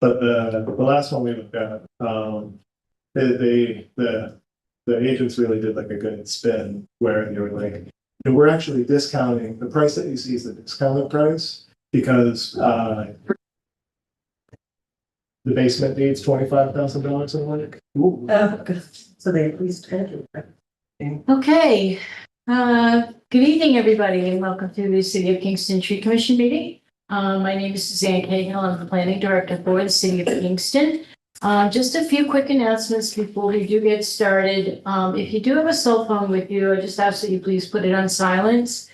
But the last one we looked at, the agents really did like a good spin where they were like, you know, we're actually discounting the price that you see is the discounted price because the basement needs $25,000 in work. So they at least had it. Okay, good evening, everybody, and welcome to the City of Kingston Tree Commission meeting. My name is Suzanne Cahill. I'm the planning director for the City of Kingston. Just a few quick announcements before we do get started. If you do have a cell phone with you, I just ask that you please put it on silence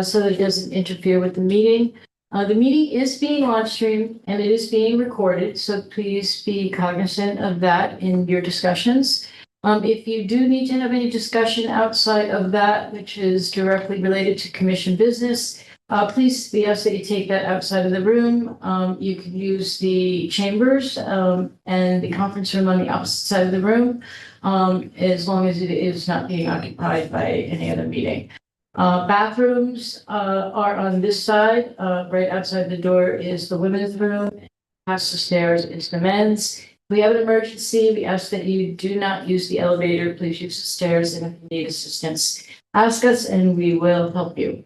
so that it doesn't interfere with the meeting. The meeting is being live streamed and it is being recorded, so please be cognizant of that in your discussions. If you do need to have any discussion outside of that, which is directly related to commission business, please we ask that you take that outside of the room. You can use the chambers and the conference room on the opposite side of the room, as long as it is not being occupied by any other meeting. Bathrooms are on this side. Right outside the door is the women's room. Past the stairs is the men's. If we have an emergency, we ask that you do not use the elevator. Please use the stairs, and if you need assistance, ask us and we will help you.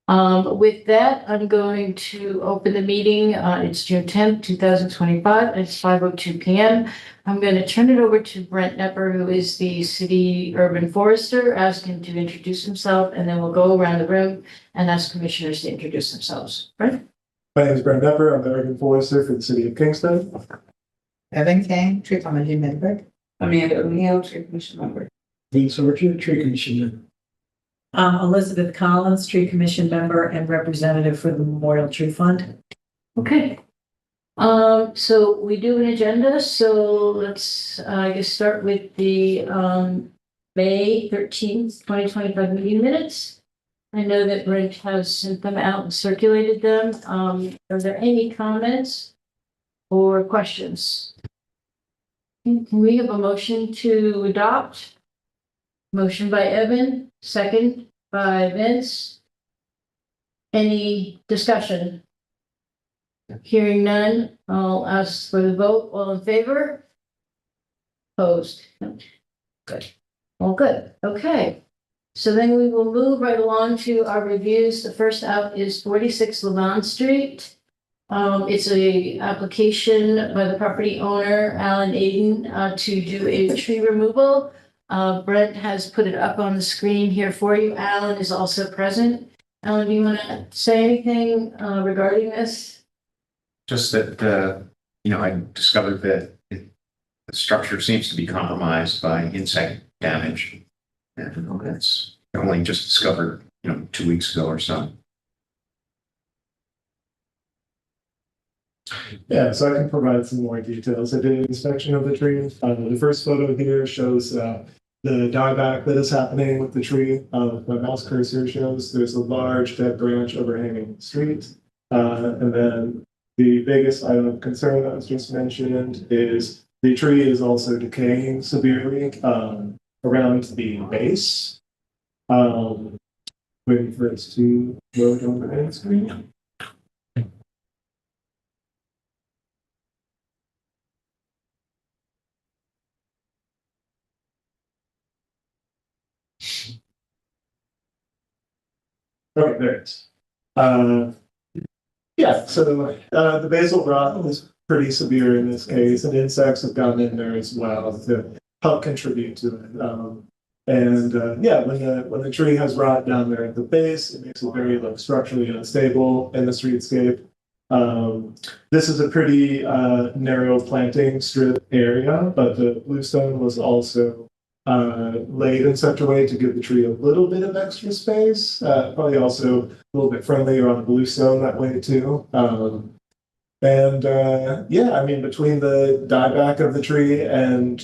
With that, I'm going to open the meeting. It's June 10th, 2025. It's 5:02 p.m. I'm going to turn it over to Brent Nepper, who is the city urban forester, ask him to introduce himself, and then we'll go around the room and ask commissioners to introduce themselves. Brent? My name is Brent Nepper. I'm the urban forester for the City of Kingston. Evan Kang, tree commission member. Amanda O'Neill, tree commission member. Dean Sorge, tree commissioner. Elizabeth Collins, tree commission member and representative for the Memorial Tree Fund. Okay. So we do an agenda. So let's, I guess, start with the May 13th, 2025 meeting minutes. I know that Brent has sent them out and circulated them. Are there any comments or questions? Can we have a motion to adopt? Motion by Evan, second by Vince. Any discussion? Hearing none, I'll ask for the vote. All in favor? Opposed? Good. All good. Okay. So then we will move right along to our reviews. The first out is 46 Lavon Street. It's a application by the property owner, Alan Aiden, to do a tree removal. Brent has put it up on the screen here for you. Alan is also present. Alan, do you want to say anything regarding this? Just that, I discovered that the structure seems to be compromised by insect damage. And that's only just discovered, 2 weeks ago or so. Yeah, so I can provide some more details. I did an inspection of the tree. The first photo here shows the dieback that is happening with the tree. My mouse cursor shows there's a large dead branch overhanging the street. And then the biggest item of concern that was just mentioned is the tree is also decaying severely around the base. Waiting for it to load on the main screen. Okay, there it is. Yeah, so the basal rot is pretty severe in this case, and insects have gone in there as well to help contribute to it. Yeah, when the tree has rot down there at the base, it makes it very structurally unstable in the streetscape. This is a pretty narrow planting strip area, but the bluestone was also laid in such a way to give the tree a little bit of extra space, probably also a little bit friendlier on the bluestone that way too. Yeah, I mean, between the dieback of the tree and,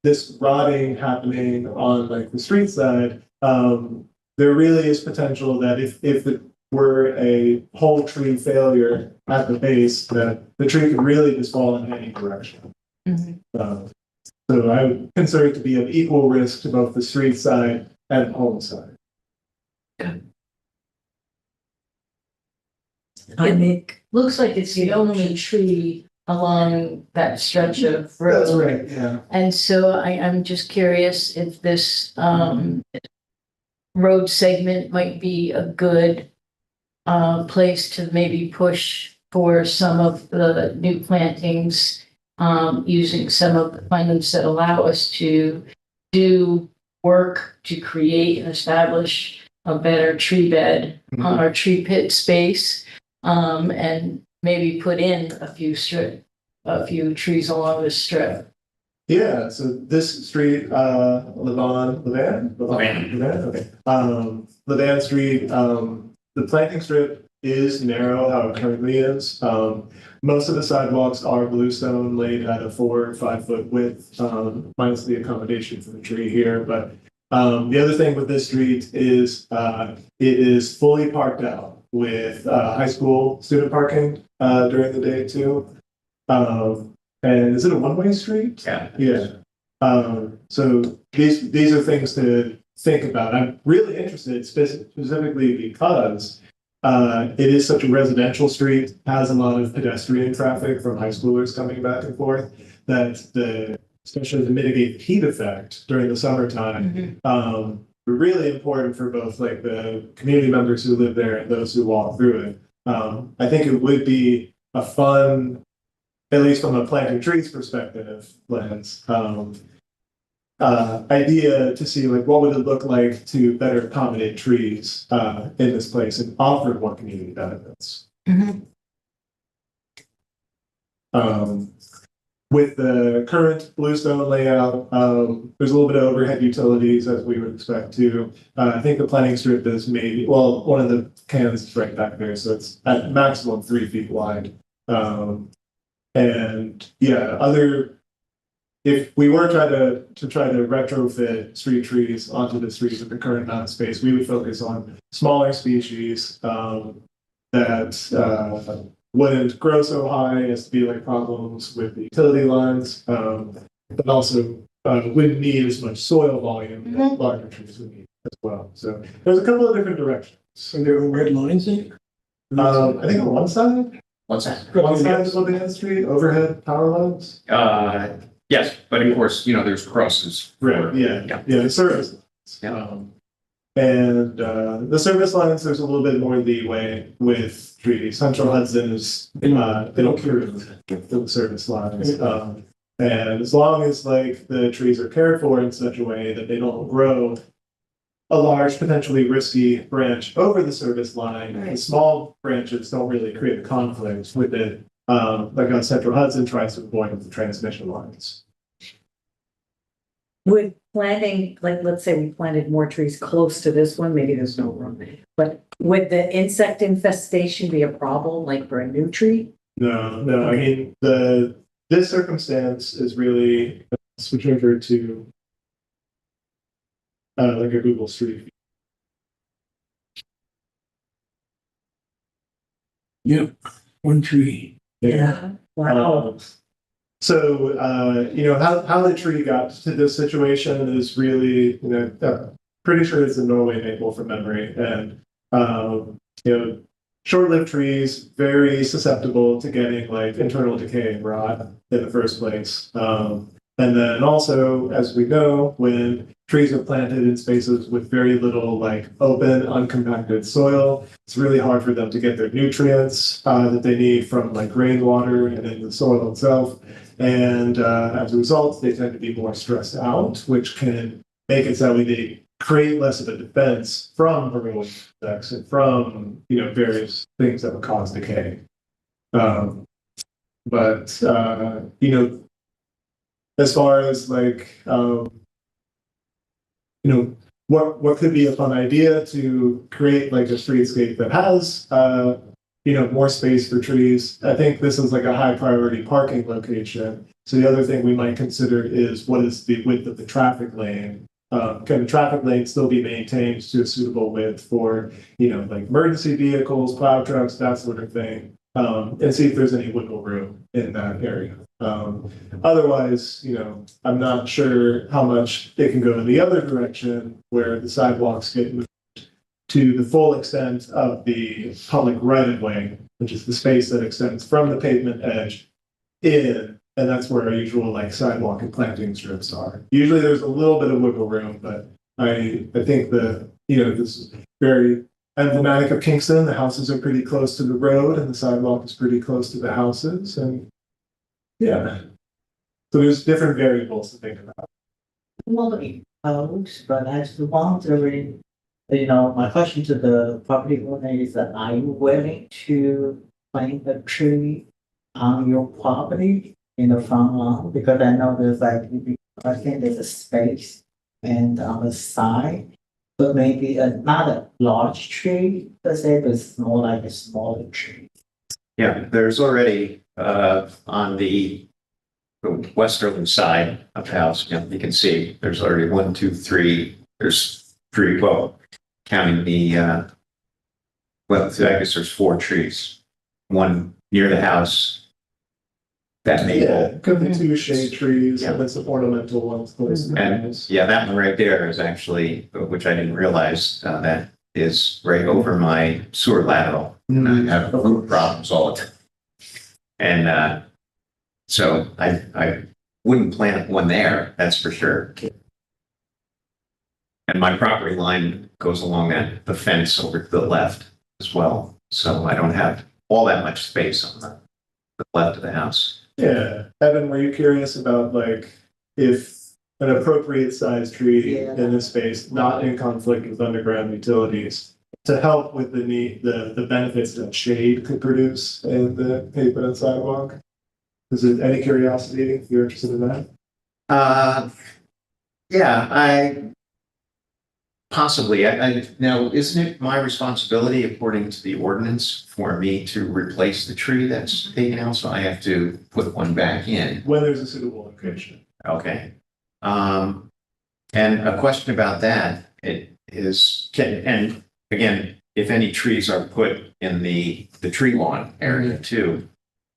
this rotting happening on the street side, there really is potential that if it were a whole tree failure at the base, that the tree could really just fall in any direction. Mm-hmm. So I would consider it to be of equal risk to both the street side and home side. Looks like it's the only tree along that stretch of road. That's right, yeah. And so I'm just curious if this road segment might be a good place to maybe push for some of the new plantings, using some of the funds that allow us to do work to create and establish a better tree bed or tree pit space, and maybe put in a few trees along this strip. Yeah, so this street, Levan, okay. Levan Street, the planting strip is narrow how it currently is. Most of the sidewalks are bluestone laid at a 4 or 5 foot width, minus the accommodation for the tree here. But the other thing with this street is it is fully parked out with high school student parking during the day too. And is it a one-way street? Yeah. Yeah. So these are things to think about. I'm really interested specifically because it is such a residential street, has a lot of pedestrian traffic from high schoolers coming back and forth, that especially to mitigate the heat effect during the summertime, really important for both like the community members who live there and those who walk through it. I think it would be a fun, at least from a planting trees perspective, lens, idea to see like what would it look like to better accommodate trees in this place and offer more community benefits. With the current bluestone layout, there's a little bit of overhead utilities as we would expect to. I think the planting strip is maybe, well, one of the cans is right back there, so it's at maximum 3 feet wide. And yeah, if we were trying to try to retrofit street trees onto the streets with the current amount of space, we would focus on smaller species that wouldn't grow so high as to be like problems with the utility lines, but also wouldn't need as much soil volume that larger trees would need as well. So there's a couple of different directions. So there are red lines there? I think on one side. What's that? One side of the street, overhead power lines. Yes, but of course, there's crosses. Right, yeah, the service lines. Yeah. And the service lines, there's a little bit more leeway with treaty. Central Hudson is, they don't care with the service lines. And as long as like the trees are cared for in such a way that they don't grow a large, potentially risky branch over the service line, the small branches don't really create a conflict with it. Like on Central Hudson tries to avoid the transmission lines. Would planting, like, let's say we planted more trees close to this one, maybe there's no room, but would the insect infestation be a problem, like for a new tree? No, I mean, this circumstance is really switch over to like a Google Street View. Yep, one tree. Wow. So, how the tree got to this situation is really, pretty sure it's a Norway maple from memory. And, short-lived trees, very susceptible to getting like internal decay and rot in the first place. And then also, as we know, when trees are planted in spaces with very little like open, uncompacted soil, it's really hard for them to get their nutrients that they need from like rainwater and in the soil itself. And as a result, they tend to be more stressed out, which can make it so they create less of a defense from heroic insects and from various things that would cause decay. As far as like what could be a fun idea to create like a streetscape that has more space for trees. I think this is like a high priority parking location. So the other thing we might consider is what is the width of the traffic lane. Can the traffic lane still be maintained to a suitable width for like emergency vehicles, plow trucks, that sort of thing, and see if there's any wiggle room in that area. Otherwise, I'm not sure how much it can go in the other direction where the sidewalks get moved to the full extent of the public right of way, which is the space that extends from the pavement edge in, and that's where our usual like sidewalk and planting strips are. Usually there's a little bit of wiggle room, but I think this is very emblematic of Kingston. The houses are pretty close to the road and the sidewalk is pretty close to the houses and yeah. So there's different variables to think about. Well, house, but I was wondering, my question to the property owner is that are you willing to plant a tree on your property in the front lawn? Because I know there's I think there's a space and on the side, but maybe not a large tree, let's say, but it's more like a smaller tree. Yeah, there's already, on the westerly side of the house, you can see there's already 1, 2, 3, there's 3, well, counting the, well, I guess there's 4 trees. One near the house, that Yeah, maple. could be 2 shade trees Yeah. and then some ornamental ones close to the And house. yeah, that one right there is actually, which I didn't realize, that is right over my sewer lateral. And I have root problems all the time. And, so I wouldn't plant one there, that's for sure. And my property line goes along the fence over to the left as well. So I don't have all that much space on the left of the house. Yeah, Evan, were you curious about like if an appropriate sized tree Yeah. in this space, not in conflict with underground utilities, to help with the benefits that shade could produce in the pavement and sidewalk? Is it any curiosity? You're interested in that? Yeah, possibly, now, isn't it my responsibility according to the ordinance for me to replace the tree that's taken out? So I have to put one back in. When there's a suitable location. Okay. And a question about that, it is, and again, if any trees are put in the tree lawn area too,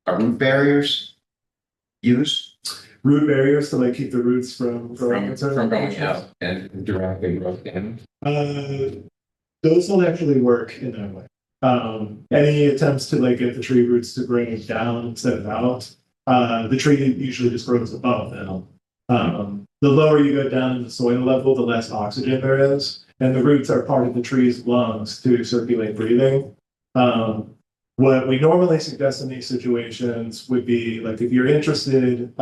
are root barriers used? Root barriers to like keep the roots from From going out and directly in? Those don't actually work in that way. Any attempts to like get the tree roots to grow down instead of out, the tree usually just grows above them. The lower you go down in the soil level, the less oxygen there is, and the roots are part of the tree's lungs to circulate breathing. What we normally suggest in these situations would be like if you're interested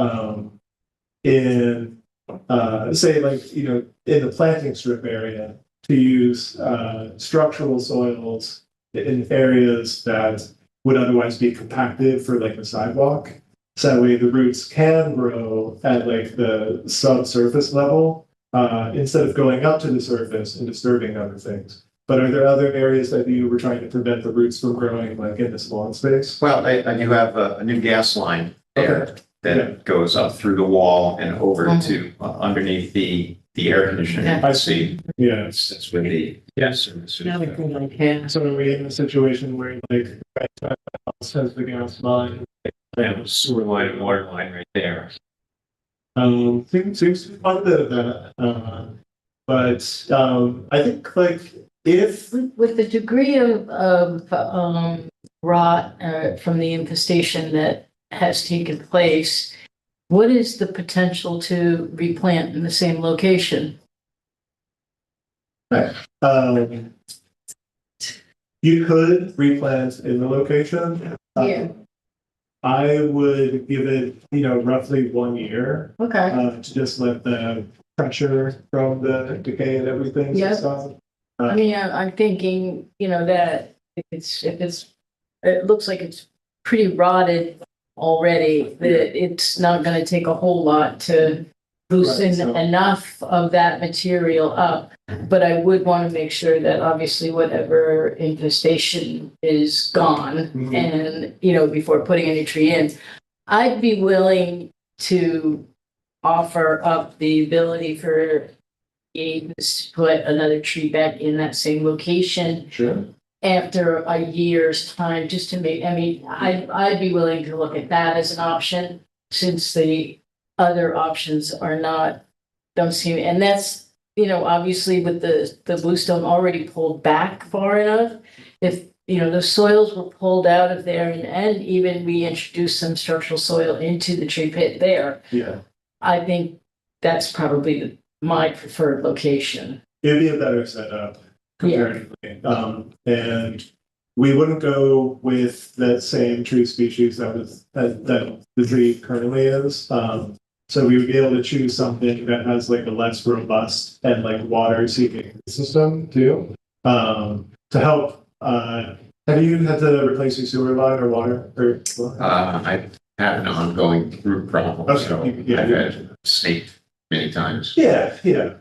in say like in the planting strip area to use structural soils in areas that would otherwise be compacted for like the sidewalk. So that way the roots can grow at like the subsurface level instead of going up to the surface and disturbing other things. But are there other areas that you were trying to prevent the roots from growing like in this lawn space? Well, I do have a new gas line there Okay. that goes up through the wall and over to underneath the air conditioning. Yeah. I see. Yeah. That's with the gas services. Now we can like, yeah. So are we in a situation where like right side of the house has the gas line? Yeah, sewer line and water line right there. Seems to be quite a bit of that. But I think like if With the degree of rot from the infestation that has taken place, what is the potential to replant in the same location? um you could replant in the location. Yeah. I would give it, roughly 1 year Okay. to just let the pressure from the decay and everything Yeah. stop. I mean, I'm thinking, that it looks like it's pretty rotted already, that it's not gonna take a whole lot to loosen Right, so- enough of that material up. But I would want to make sure that obviously whatever infestation is gone Mhm. and, before putting any tree in. I'd be willing to offer up the ability for Ames to put another tree back in that same location Sure. after a year's time, just to make, I'd be willing to look at that as an option, since the other options don't seem, and that's, obviously with the bluestone already pulled back far enough. If the soils were pulled out of there and even we introduced some structural soil into the tree pit there. Yeah, I think that's probably my preferred location. it'd be a better setup comparatively. And we wouldn't go with that same tree species that the tree currently is. So we would be able to choose something that has like a less robust and like water seeping system too. To help, have you had to replace your sewer line or water or? I have an ongoing root problem, so Okay, yeah, I've had snaked many times. Yeah, yeah.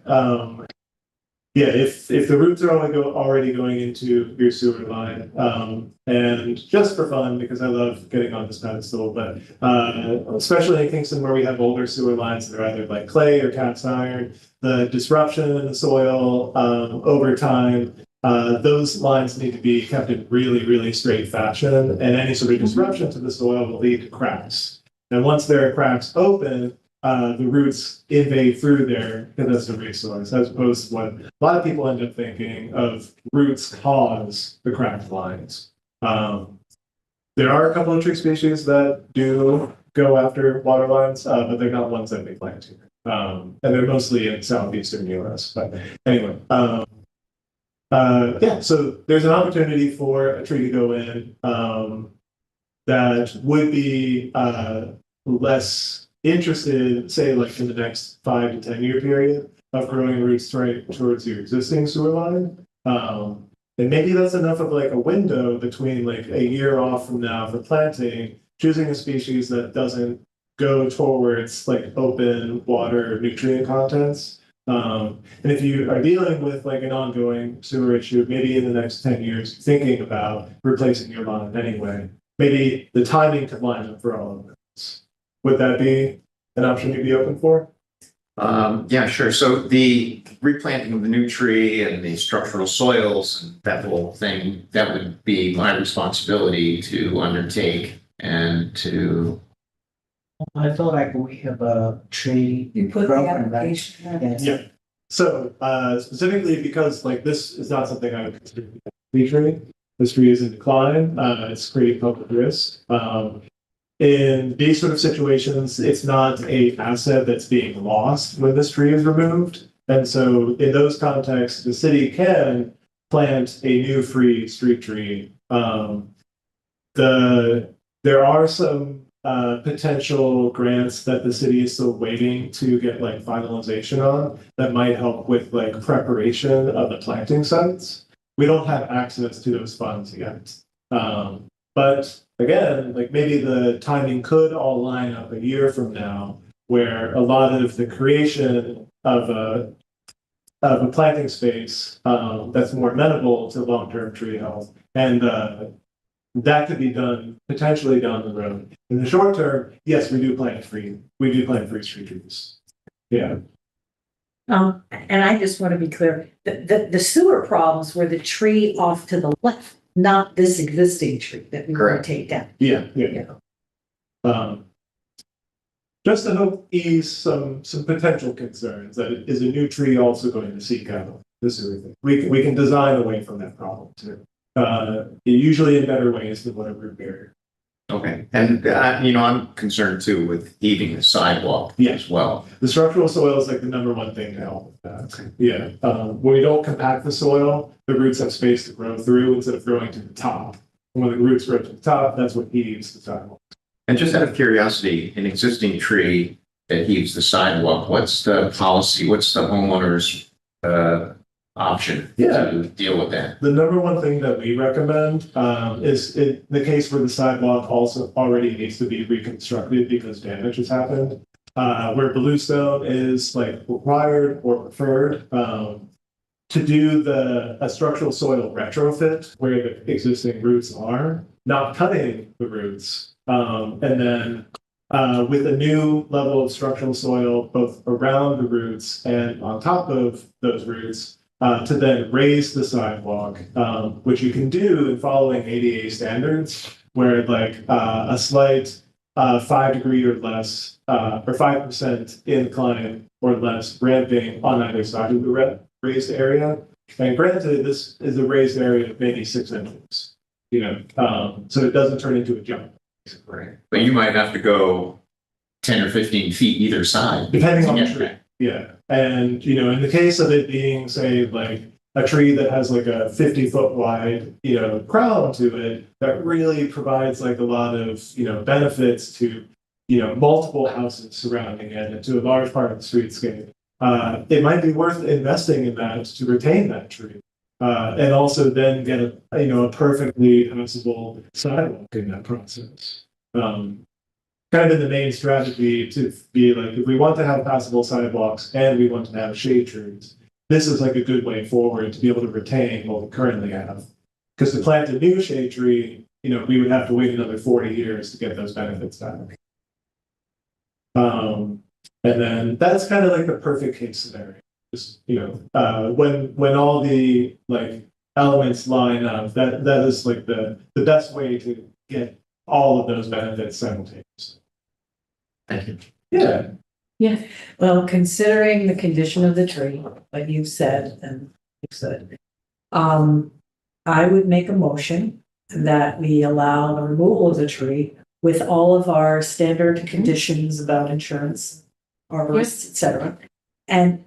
Yeah, if the roots are already going into your sewer line, and just for fun, because I love getting on this pedestal, but especially in Kingston where we have older sewer lines that are either like clay or cast iron, the disruption in the soil over time, those lines need to be kept in really, really straight fashion, and any sort of disruption to the soil will lead to cracks. And once there are cracks open, the roots invade through there because that's the resource, as opposed to what a lot of people end up thinking of roots cause the cracked lines. There are a couple of tree species that do go after water lines, but they're not ones that we plant here. And they're mostly in southeastern US. But anyway, yeah, so there's an opportunity for a tree to go in that would be less interested, say like in the next 5 to 10 year period of growing roots right towards your existing sewer line. And maybe that's enough of like a window between like a year off from now for planting, choosing a species that doesn't go towards like open water nutrient contents. And if you are dealing with like an ongoing sewer issue, maybe in the next 10 years, thinking about replacing your line anyway, maybe the timing could line up for all of this. Would that be an option you'd be open for? Yeah, sure. So the replanting of the new tree and the structural soils and that whole thing, that would be my responsibility to undertake and to, I feel like we have a tree. You put the program, right? application in. Yes. Yeah. So specifically because like this is not something I would consider to be a tree. This tree is in decline. It's creating public risk. In these sort of situations, it's not a asset that's being lost when this tree is removed. And so in those contexts, the city can plant a new free street tree. There are some potential grants that the city is still waiting to get like finalization on that might help with like preparation of the planting sites. We don't have access to those funds yet. But again, like maybe the timing could all line up a year from now, where a lot of the creation of a planting space that's more amenable to long-term tree health, and that could be done potentially down the road. In the short term, yes, we do plant free street trees. Yeah. And I just want to be clear, the sewer problems were the tree off to the left, not this existing tree that we want Correct. to take down. Yeah. Just to help ease some potential concerns that is a new tree also going to seek out this sort of thing. We can design away from that problem too. Usually in better ways than what a root barrier. okay. And, I'm concerned too with heaving the sidewalk Yeah. as well. The structural soil is like the number one thing to help with that. Yeah. When we don't compact the soil, the roots have space to grow through instead of growing to the top. And when the roots grow to the top, that's what heaves the sidewalk. And just out of curiosity, an existing tree that heaves the sidewalk, what's the policy? What's the homeowner's option Yeah. to deal with that? The number one thing that we recommend is in the case where the sidewalk also already needs to be reconstructed because damage has happened. Where bluestone is like required or preferred to do a structural soil retrofit where the existing roots are, not cutting the roots. And then with a new level of structural soil, both around the roots and on top of those roots, to then raise the sidewalk, which you can do in following ADA standards, where like a slight 5 degree or less, or 5% incline or less ramping on either side of the raised area. And granted, this is a raised area of maybe 6 inches. so it doesn't turn into a jump, Right. But you might have to go 10 or 15 feet either side. depending on the Yeah. tree. Yeah, and in the case of it being, say, like a tree that has like a 50-foot wide, crown to it, that really provides like a lot of, benefits to, multiple houses surrounding it and to a large part of the streetscape. It might be worth investing in that to retain that tree. And also then get a perfectly passable sidewalk in that process. Kind of in the main strategy to be like, if we want to have passable sidewalks and we want to have shade trees, this is like a good way forward to be able to retain what we currently have. Because to plant a new shade tree, we would have to wait another 40 years to get those benefits back. And then that's kind of like the perfect case scenario. Just, when all the like elements line up, that is like the best way to get all of those benefits simultaneously. Thank you. Yeah. Well, considering the condition of the tree, like you said, I would make a motion that we allow the removal of the tree with all of our standard conditions about insurance, arborists, et cetera. And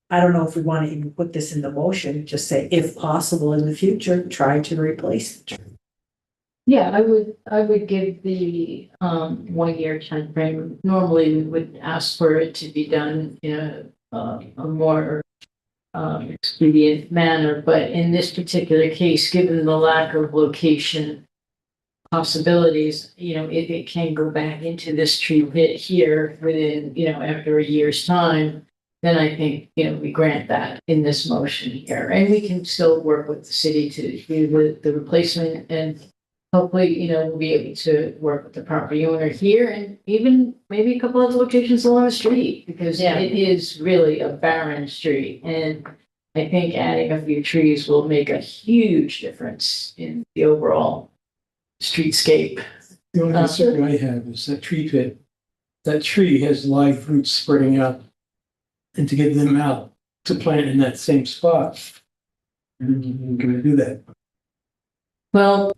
I don't know if we want to even put this in the motion, just say, if possible in the future, try to replace the tree. Yeah, I would give the 1 year timeframe. Normally, we would ask for it to be done in a more expedient manner, but in this particular case, given the lack of location possibilities, it can go back into this tree pit here within, after a year's time. Then I think, we grant that in this motion here, and we can still work with the city to do the replacement, and hopefully, we'll be able to work with the property owner here and even maybe a couple of locations along the street, because it is really a barren street. And I think adding a few trees will make a huge difference in the overall streetscape. The only concern I have is that tree pit. That tree has live roots spreading out. And to get them out to plant in that same spot. You're gonna do that. Well,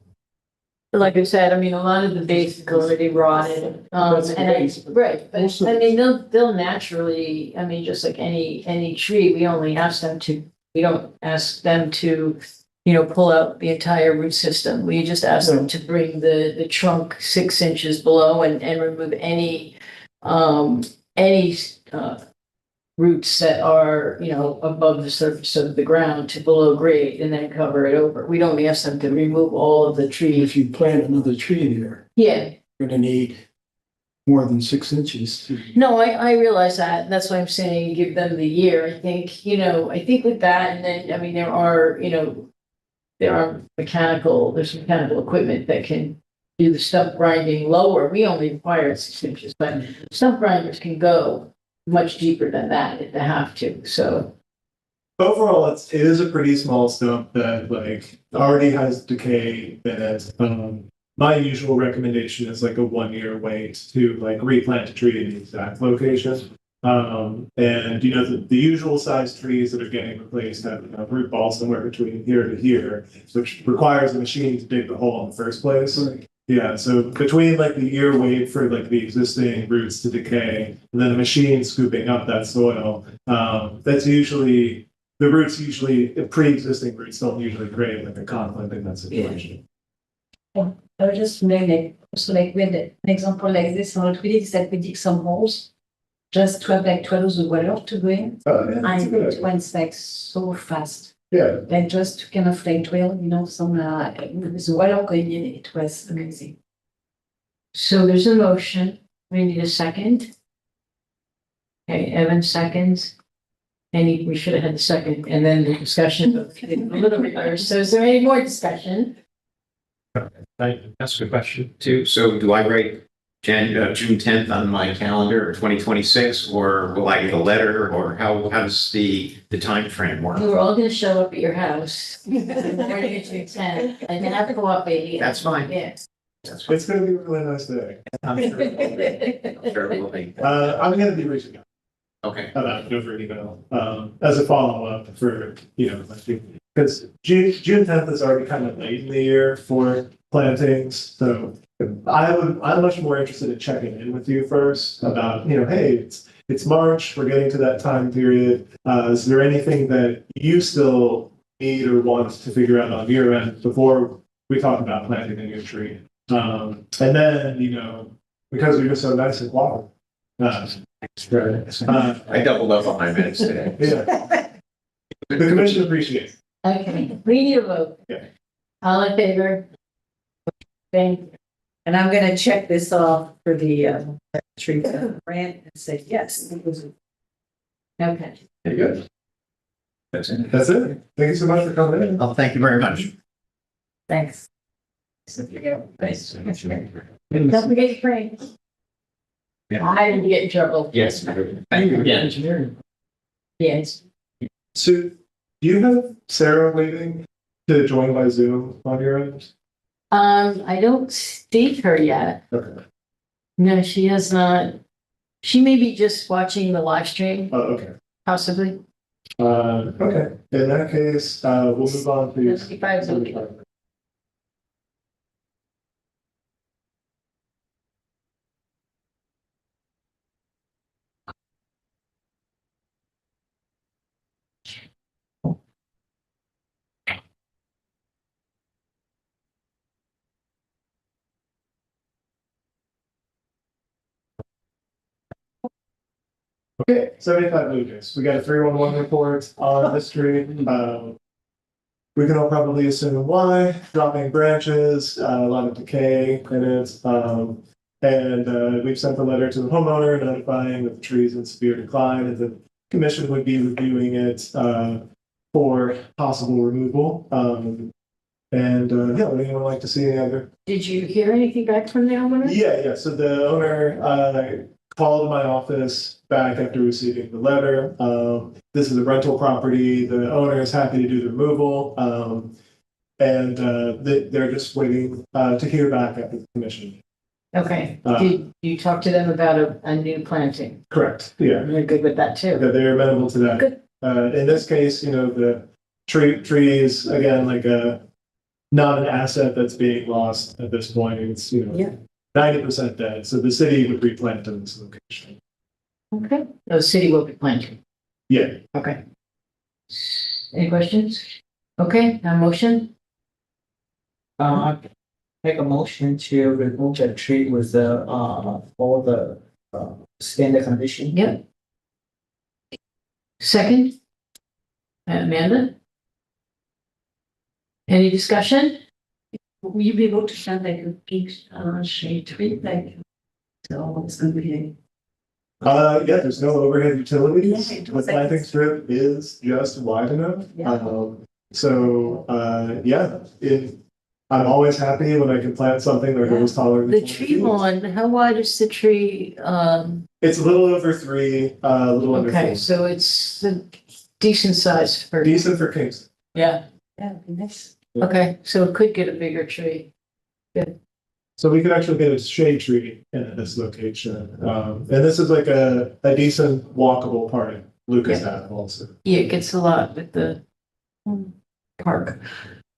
like I said, a lot of the base is already rotted. That's the base, but Right, but also- they'll naturally, just like any tree, we only ask them to, we don't ask them to, pull out the entire root system. We just ask them to bring the trunk 6 inches below and remove any roots that are, above the surface of the ground to below grade, and then cover it over. We don't ask them to remove all of the trees. If you plant another tree there, Yeah, you're gonna need more than 6 inches to. no, I realize that. That's why I'm saying give them the year. I think with that, and then, there's mechanical equipment that can do the stump grinding lower. We only require 6 inches, but stump grinders can go much deeper than that if they have to, so. Overall, it is a pretty small stump that like already has decay in it. My usual recommendation is like a 1 year wait to like replant a tree in the exact location. And the usual size trees that are getting replaced have root ball somewhere between here to here, which requires a machine to dig the hole in the first place. Right. Yeah, so between like the year wait for like the existing roots to decay and then a machine scooping up that soil, that's usually the roots pre-existing roots don't usually create like a conflict in that situation. I would just make also like with an example like this, what we did is that we dig some holes just to have like to allow the water to go in. Oh, yeah, that's a And good it idea. went like so fast. Yeah, Like just to kind of like drill, some with the water going in, it was amazing. So there's a motion. We need a second. Okay, Evan seconds. We should have had the second, and then the discussion a little bit better. So is there any more discussion? That's a good question too. So do I write June 10th on my calendar or 2026, or will I get a letter, or how does the time frame work? We're all gonna show up at your house. We're gonna get you 10, and you have to go up, baby. That's fine. Yeah. That's fine. it's gonna be a really nice day. I'm sure it will be. I'm gonna be reaching out Okay. about it over email, as a follow-up for, like because June 10th is already kind of late in the year for plantings, so I'm much more interested in checking in with you first about, hey, it's March, we're getting to that time period. Is there anything that you still need or want to figure out on your end before we talk about planting a new tree? And then, because you're just so nice and quiet. I doubled up on my minutes today. Yeah. The commission appreciates. Okay, we need a vote. Yeah. All in favor? Thank you. And I'm gonna check this off for the tree grant and say, yes, it was. Okay. Very good. That's it. That's it. Thank you so much for coming in. Oh, thank you very much. Thanks. Thanks. Don't forget your pranks. Yeah. I didn't get in trouble. Yes. Thank you again. Engineering. Yes. So, do you have Sarah waiting to join by Zoom on your end? I don't see her yet. Okay. No, she has not. She may be just watching the live stream, Oh, okay. possibly. Okay. In that case, we'll move on to. 55 is okay. Okay, 75 Lucas. We got a 311 report on this tree. We can all probably assume why, dropping branches, a lot of decay in it. And we've sent a letter to the homeowner notifying that the tree is in severe decline and the commission would be reviewing it for possible removal. Yeah, would anyone like to see any other? Did you hear anything back from the homeowner? Yeah. So the owner called my office back after receiving the letter. This is a rental property. The owner is happy to do the removal. And they're just waiting to hear back after the commission. Okay. Did you talk to them about a new planting? Correct. Yeah. They're good with that too. They're amenable to that. Good. In this case, the tree is again like not an asset that's being lost at this point. It's Yeah. 90% dead. So the city would replant in this location. Okay. The city will be planting. Yeah. Okay. Any questions? Okay, now motion? Make a motion to remove the tree with all the standard condition. Yep. Second? Amanda? Any discussion? Will you be able to send like a big shade tree, like, so it's gonna be. Yeah, there's no overhead utilities. Yeah, it The was like planting this. strip is just wide enough. Yeah. I'm always happy when I can plant something that goes taller than The 20 tree feet. lawn, how wide is the tree? It's a little over 3, a little under Okay, 4. so it's a decent size for, Decent for Kingston. yeah, Yeah, it'd be nice. okay, so it could get a bigger tree. So we could actually get a shade tree in this location. And this is like a decent walkable part of Lucas Ave also. Yeah, it gets a lot with the park.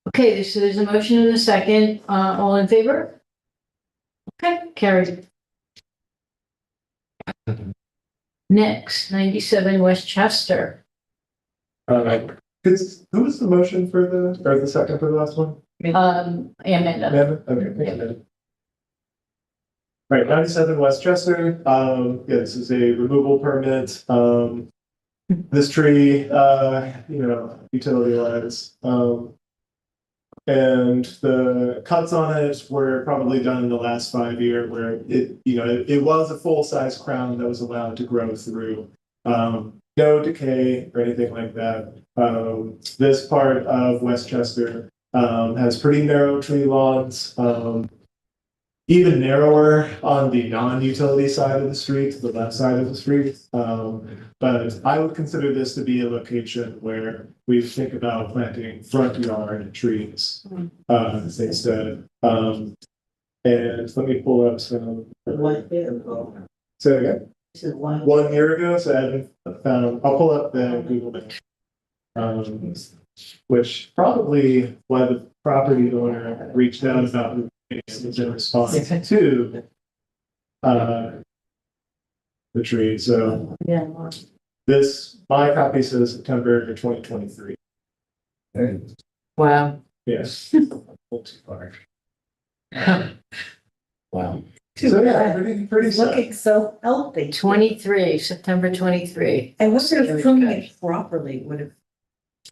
Okay, so there's a motion and a second, all in favor? Okay, carried. Next, 97 Westchester. Who was the motion for or the second for the last one? Amanda. Amanda? Okay, thank you, Amanda. All right, 97 Westchester. Yeah, this is a removal permit. This tree, utility wise. And the cuts on it were probably done in the last 5 years where it was a full size crown that was allowed to grow through. No decay or anything like that. This part of Westchester has pretty narrow tree lawns, even narrower on the non-utility side of the street, the left side of the street. But I would consider this to be a location where we think about planting front yard trees instead. And let me pull up some. 1 year ago. Say it again. This is 1. 1 year ago, so I haven't found. I'll pull up the Google Maps. which probably why the property owner reached out about the case was in response to the tree. So Yeah. my copy says September 2023. Wow. Yes. Too far. Wow. So yeah, pretty sad. Looking so healthy. 23, September 23. I wonder Very if pruning good. it properly would have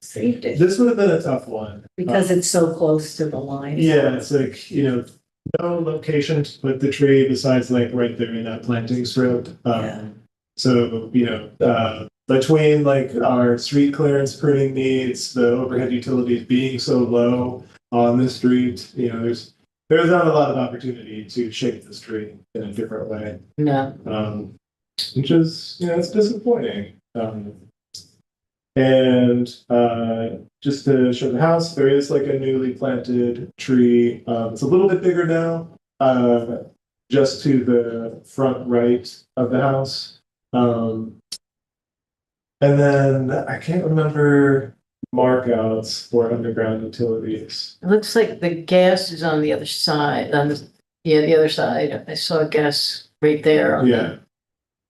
saved it, This would have been a tough one. because it's so close to the line. Yeah, it's like, no location to put the tree besides like right there in that planting strip. Yeah. So, between like our street clearance pruning needs, the overhead utilities being so low on the street, there's not a lot of opportunity to shape this tree in a different way. No. Which is, it's disappointing. And just to show the house, there is like a newly planted tree. It's a little bit bigger now, just to the front right of the house. And then I can't remember markouts for underground utilities. It looks like the gas is on the other side, the other side. I saw gas right there on Yeah.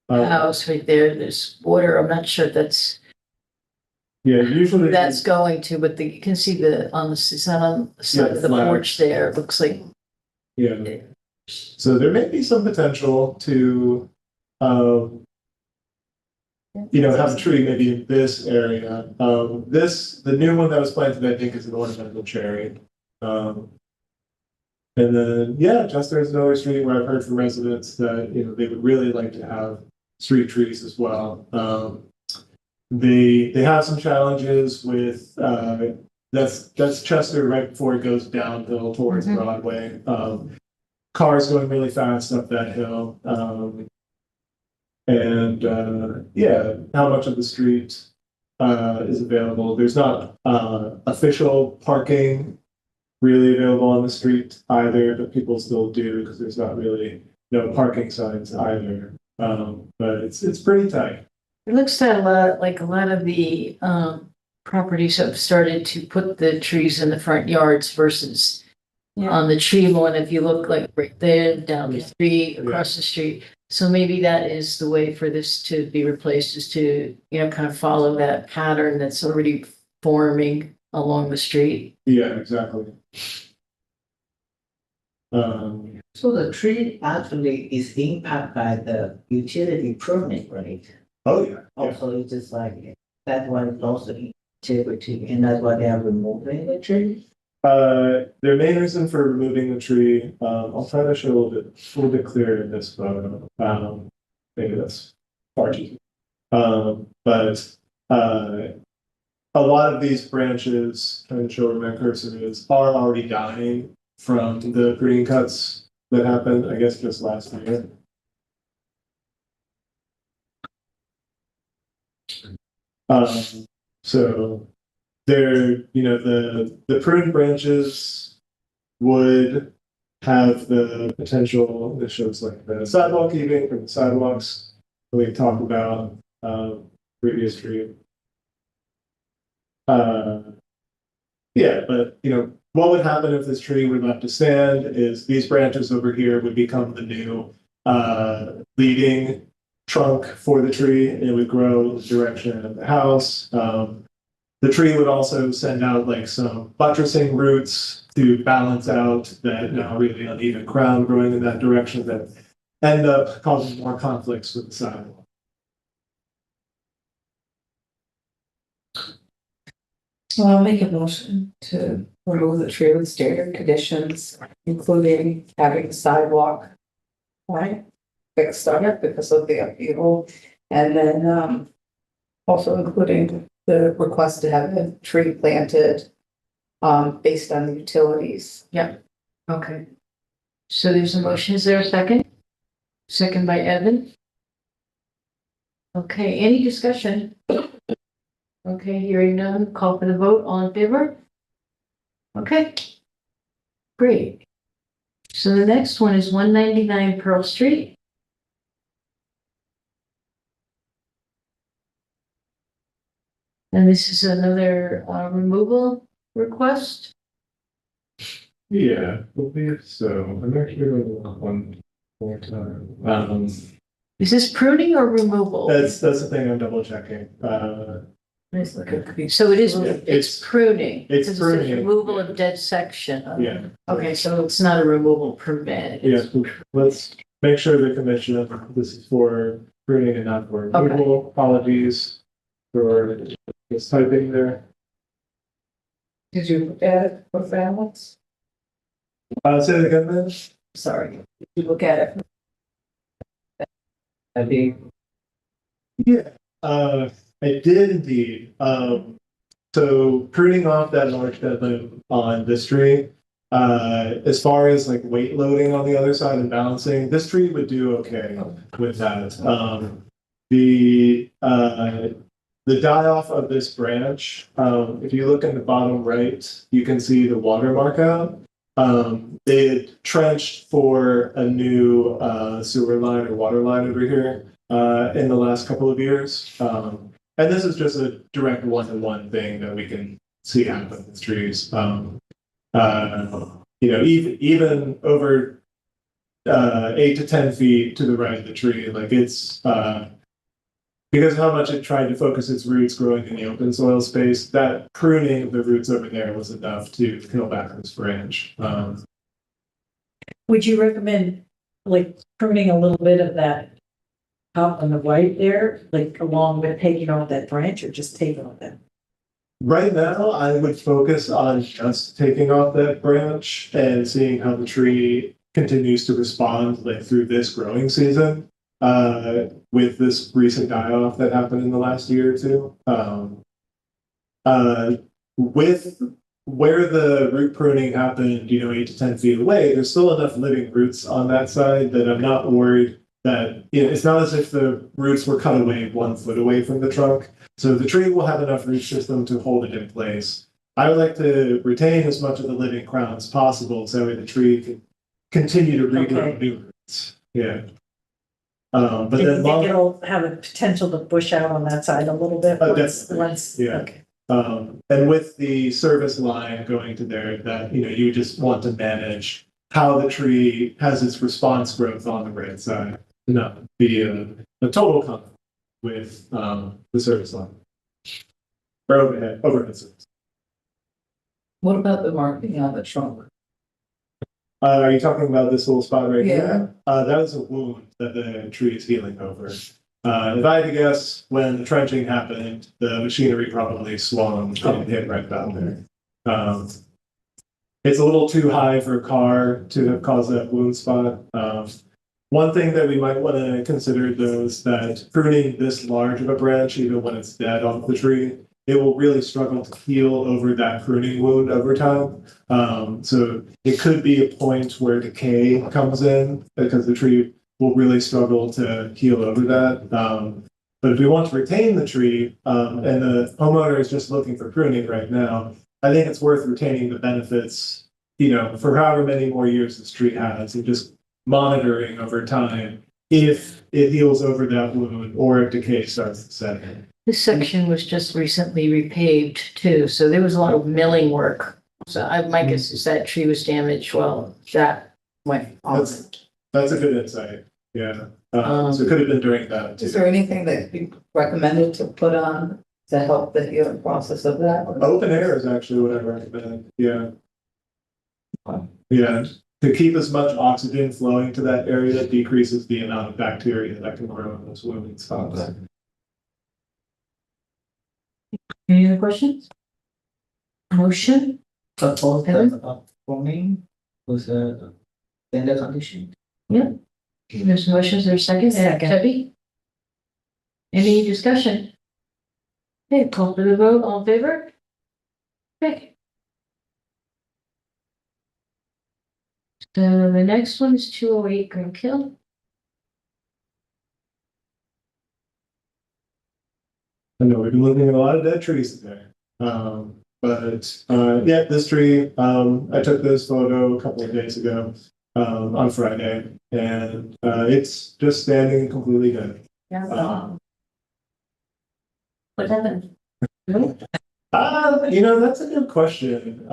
the house right there. There's water. I'm not sure if that's Usually that's going to, but you can see is that on the side Yeah, of the flags. porch there. It looks like, Yeah. So there may be some potential to, have a tree maybe in this area. The new one that was planted, I think, is an ornamental cherry. And then, just there's another street where I've heard from residents that, they would really like to have street trees as well. They have some challenges with, that's Chester right before it goes downhill towards Broadway. Cars going really fast up that hill. How much of the street is available. There's not official parking really available on the street either, but people still do because there's not really no parking signs either. But it's pretty tight. it looks like a lot of the properties have started to put the trees in the front yards versus on the tree lawn. If you look like right there, down the street, across the street. So maybe that is the way for this to be replaced, is to, kind of follow that pattern that's already forming along the street. Yeah, exactly. So the tree actually is impacted by the utility pruning, right? Oh, yeah. Also, it's just like, that's why it lost the integrity, and that's why they are removing the tree. Their main reason for removing the tree, I'll try to show a little bit clearer in this photo. Maybe that's far too. But a lot of these branches, trying to show where my cursor is, are already dying from the green cuts that happened, I guess, just last year. So there, the pruned branches would have the potential, this shows like the sidewalk even from the sidewalks that we talked about previous tree. But what would happen if this tree were left to stand is these branches over here would become the new leading trunk for the tree, and it would grow in the direction of the house. The tree would also send out like some buttressing roots to balance out that now really uneven crown growing in that direction that end up causing more conflicts with the sidewalk. So I'll make a motion to remove the tree with standard conditions, including having a sidewalk. Right, fixed on it because of the upheaval, and then also including the request to have a tree planted based on the utilities. Okay. So there's a motion. Is there a second? Second by Evan. Okay, any discussion? Okay, hearing none, call for the vote. All in favor? Okay. Great. So the next one is 199 Pearl Street. And this is another removal request. Yeah, I believe so. I'm actually going to look one more time. Is this pruning or removal? That's the thing I'm double checking. Let's look at- So it is, it's It's- pruning. it's because it says pruning, Removal yeah. of dead section. Yeah. Okay, so it's not a removal permit. Yeah, let's make sure the commission, this is for pruning and not for removal. Apologies for this typing there. Did you look at it for balance? Say it again, then. Sorry, did you look at it? I think Yeah, I did indeed. So pruning off that large dead limb on this tree, as far as like weight loading on the other side and balancing, this tree would do okay with that. The die off of this branch, if you look in the bottom right, you can see the watermark out. They had trenched for a new sewer line or water line over here in the last couple of years. And this is just a direct one-to-one thing that we can see happen with trees. Even over 8 to 10 feet to the right of the tree, like it's because of how much it tried to focus its roots growing in the open soil space, that pruning of the roots over there was enough to peel back this branch. Would you recommend like pruning a little bit of that top on the right there, like along with taking off that branch or just taking off that? Right now, I would focus on just taking off that branch and seeing how the tree continues to respond like through this growing season. With this recent die-off that happened in the last year or two. With where the root pruning happened, 8 to 10 feet away, there's still enough living roots on that side that I'm not worried that it's not as if the roots were cut away 1 foot away from the trunk. So the tree will have enough root system to hold it in place. I would like to retain as much of the living crown as possible so that the tree can continue to regrow Okay. new roots. Yeah. But Do you then think it'll have a potential to bush out on that side a little bit? Definitely. Once, Yeah. okay. And with the service line going to there, that, you just want to manage how the tree has its response growth on the right side, to not be a total conflict with, the service line. Or overhead service. What about the marking on the trunk? Are you talking about this little spot right Yeah. here? That is a wound that the tree is healing over. If I had to guess, when the trenching happened, the machinery probably swung and hit right about there. It's a little too high for a car to have caused that wound spot. One thing that we might want to consider though is that pruning this large of a branch, even when it's dead off the tree, it will really struggle to heal over that pruning wound over time. So it could be a point where decay comes in because the tree will really struggle to heal over that. But if we want to retain the tree, and the homeowner is just looking for pruning right now, I think it's worth retaining the benefits, for however many more years this tree has, and just monitoring over time if it heals over that wound or if decay starts to set in. This section was just recently repaved too, so there was a lot of milling work. So my guess is that tree was damaged while that went on. That's a good insight. Yeah. So it could have been during that Is too. there anything that you recommended to put on to help the healing process of that? Open air is actually what I recommend. Yeah. Yeah. To keep as much oxygen flowing to that area, that decreases the amount of bacteria that can grow in those wounding spots. Any other questions? Motion? for both Evan? the pruning was a standard condition. There's motions, there's second. Second. Debbie? Any discussion? Okay, call for the vote, all in favor? Okay. So the next one is 208 Green Hill. I know we've been looking at a lot of dead trees there. Yeah, this tree, I took this photo a couple of days ago, on Friday, and, it's just standing completely good. What happened? That's a good question.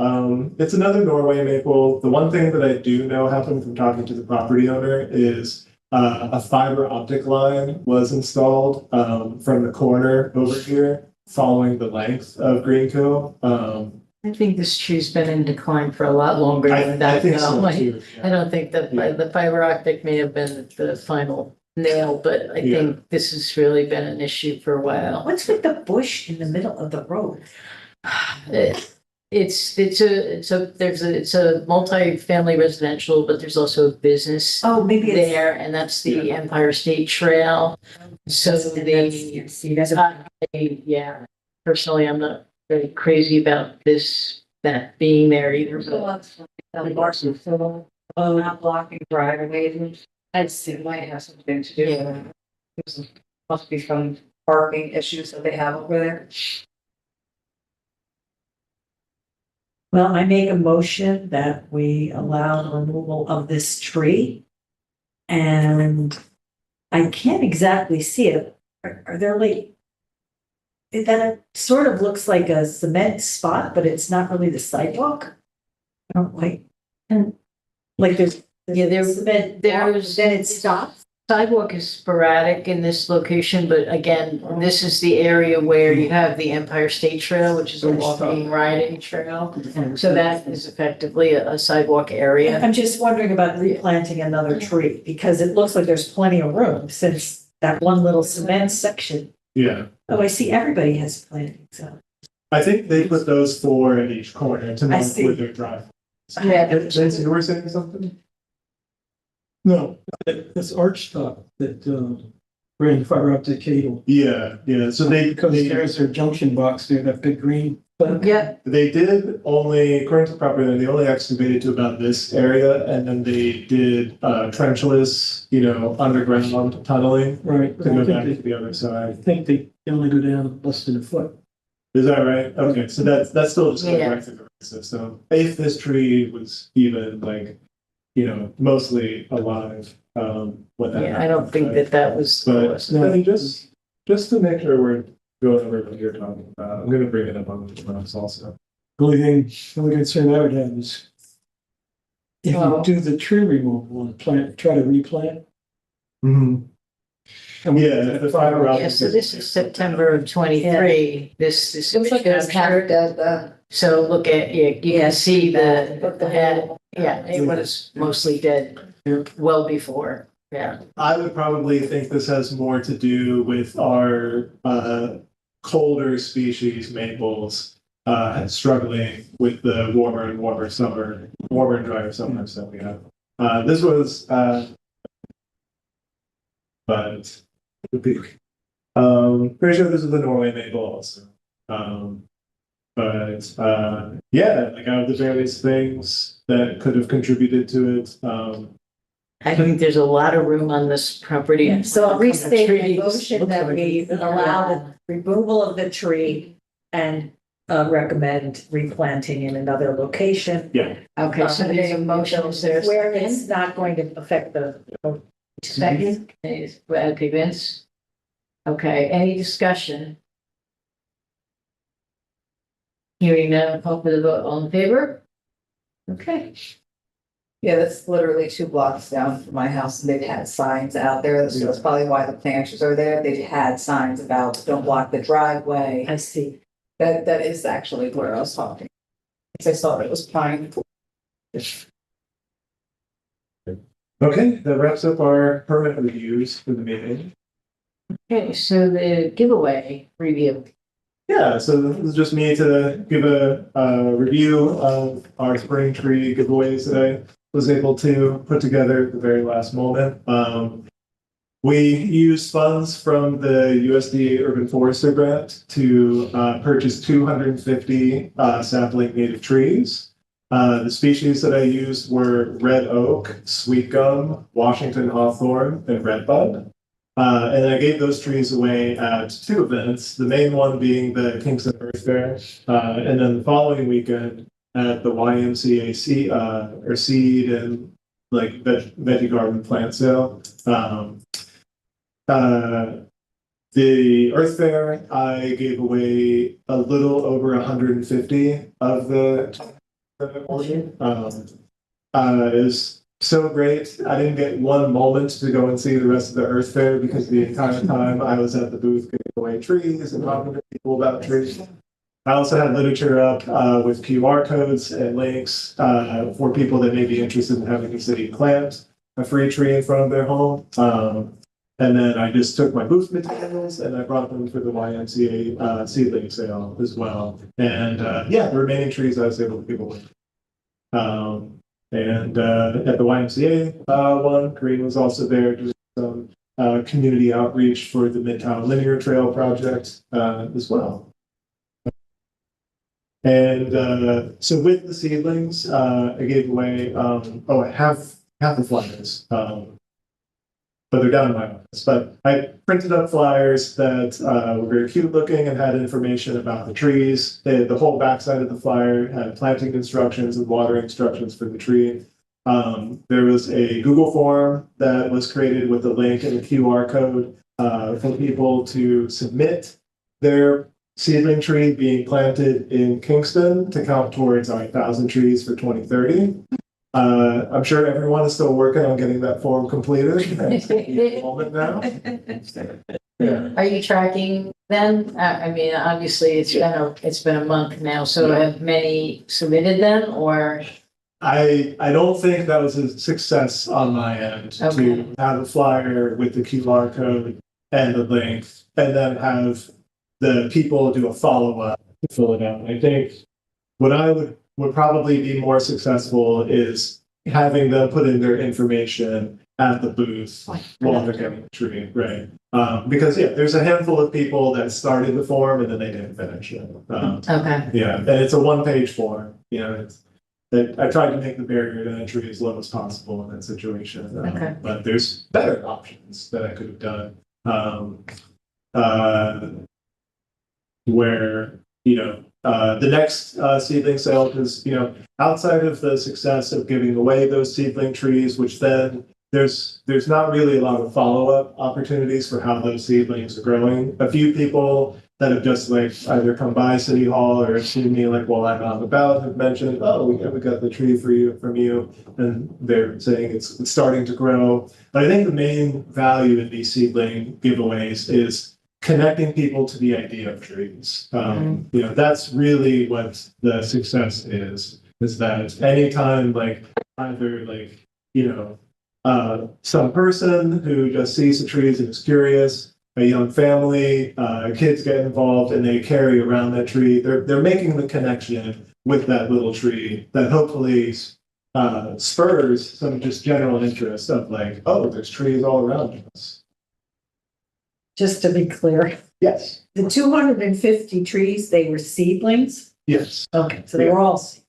It's another Norway maple. The one thing that I do know happened from talking to the property owner is a fiber optic line was installed from the corner over here, following the length of Greenco. I think this tree's been in decline for a lot longer than I that. think so though. too. I don't think that Yeah. the fiber optic may have been the final nail, but I Yeah. think this has really been an issue for a while. What's with the bush in the middle of the road? It's a multi-family residential, but there's also a business Oh, maybe it's. there, and that's the Empire State Trail. So You guys are. yeah, personally, I'm not very crazy about that being there either, but. Not blocking driveways. I'd say it might have something to do. Yeah. Must be some parking issues that they have over there. Well, I make a motion that we allow the removal of this tree. And I can't exactly see it. Are there like? It sort of looks like a cement spot, but it's not really the sidewalk. I don't like, and like there's. Yeah, cement, there's- then it stops. Sidewalk is sporadic in this location, but again, this is the area where you have the Empire State Trail, which is a walking, riding trail. So that is effectively a sidewalk area. I'm just wondering about replanting another tree, because it looks like there's plenty of room since that one little cement section. Yeah. Oh, I see everybody has plantings, so. I think they put those 4 at each corner to I mark see. where their drive. Yeah. Nancy, you were saying something? No, this arch top that, ran fiber optic cable. Yeah, so Because there's their junction box there, that big green. But Yeah, they did only, according to the property owner, they only excavated to about this area, and then they did trenchless, underground tunneling right, to go back I to the other side. think they only go down less than a foot. Is that right? Okay, so that's still just Yeah. like the system. If this tree was even mostly alive, what that. yeah, I don't think that was. But I mean, just to make sure we're going over what you're talking about, I'm gonna bring it up on the maps also. The only concern I would have is if you do the tree removal and try to replant. Mm-hmm. Yeah, the fiber optic. Yeah, so this is September of 23. This Looks like it's picture. the. So look at, you can see the head. Yeah, it Yeah. was mostly dead well before. Yeah. I would probably think this has more to do with our colder species maples struggling with the warmer and drier summers that we have. This was but pretty sure this is the Norway maple also. Yeah, like out of the various things that could have contributed to it, I think there's a lot of room on this property. So I'll restate the Trees. motion that we allow the removal of the tree and recommend replanting in another location. Okay, so there's a motion, is there a Where second? it's not going to affect the. Second, okay, Vince. Okay, any discussion? Hearing none, call for the vote, all in favor? Okay, Yeah, that's literally 2 blocks down from my house, and they've had signs out there, so that's probably why the planters are there, they've had signs about don't block the driveway. I see. That is actually where I was talking. Because I thought it was pine. okay, that wraps up our permit reviews for the meeting. okay, so the giveaway review. Yeah, so this is just me to give a review of our spring tree giveaways that I was able to put together at the very last moment. We used funds from the USDA Urban Forester Grant to purchase 250 sapling native trees. The species that I used were red oak, sweet gum, Washington hawthorn, and redbud. And I gave those trees away at 2 events, the main one being the Kingston Earth Fair, and then the following weekend at the YMCA seed and veggie garden plant sale. The Earth Fair, I gave away a little over 150 of the order. It was so great. I didn't get one moment to go and see the rest of the Earth Fair because the entire time I was at the booth giving away trees and talking to people about trees. I also had literature up with QR codes and links for people that may be interested in having the city plant a free tree in front of their home. And then I just took my booth materials and I brought them for the YMCA seedling sale as well. And yeah, the remaining trees I was able to give away. And at the YMCA one, Green was also there doing some community outreach for the Midtown Linear Trail project as well. And so with the seedlings, I gave away half the flyers. But they're down in my office. But I printed up flyers that were very cute looking and had information about the trees. The whole backside of the flyer had planting instructions and watering instructions for the tree. There was a Google form that was created with a link and a QR code for people to submit their seedling tree being planted in Kingston to count towards our 1,000 trees for 2030. I'm sure everyone is still working on getting that form completed. It's a moment now. Yeah. Are you tracking them? I mean, obviously, it's been a month now, so have many submitted them or? I don't think that was a success on my end to have a flyer with the QR code and the link, and then have the people do a follow-up to fill it out. I think what I would probably be more successful is having them put in their information at the booth while they're getting the tree, right? Because yeah, there's a handful of people that started the form and then they didn't finish it. Okay. Yeah, and it's a one-page form. You know, I tried to make the barrier to entry as low as possible in that situation. Okay. But there's better options that I could have done. Where the next seedling sale, because outside of the success of giving away those seedling trees, which then there's not really a lot of follow-up opportunities for how those seedlings are growing. A few people that have just either come by City Hall or seen me while I'm out and about have mentioned, oh, we got the tree from you, and they're saying it's starting to grow. But I think the main value in these seedling giveaways is connecting people to the idea of trees. That's really what the success is that anytime either some person who just sees the trees and is curious, a young family, kids get involved and they carry around that tree, they're making the connection with that little tree that hopefully spurs some just general interest of oh, there's trees all around us. Just to be clear, Yes. the 250 trees, they were seedlings? Yes. Okay, so they were all seedlings.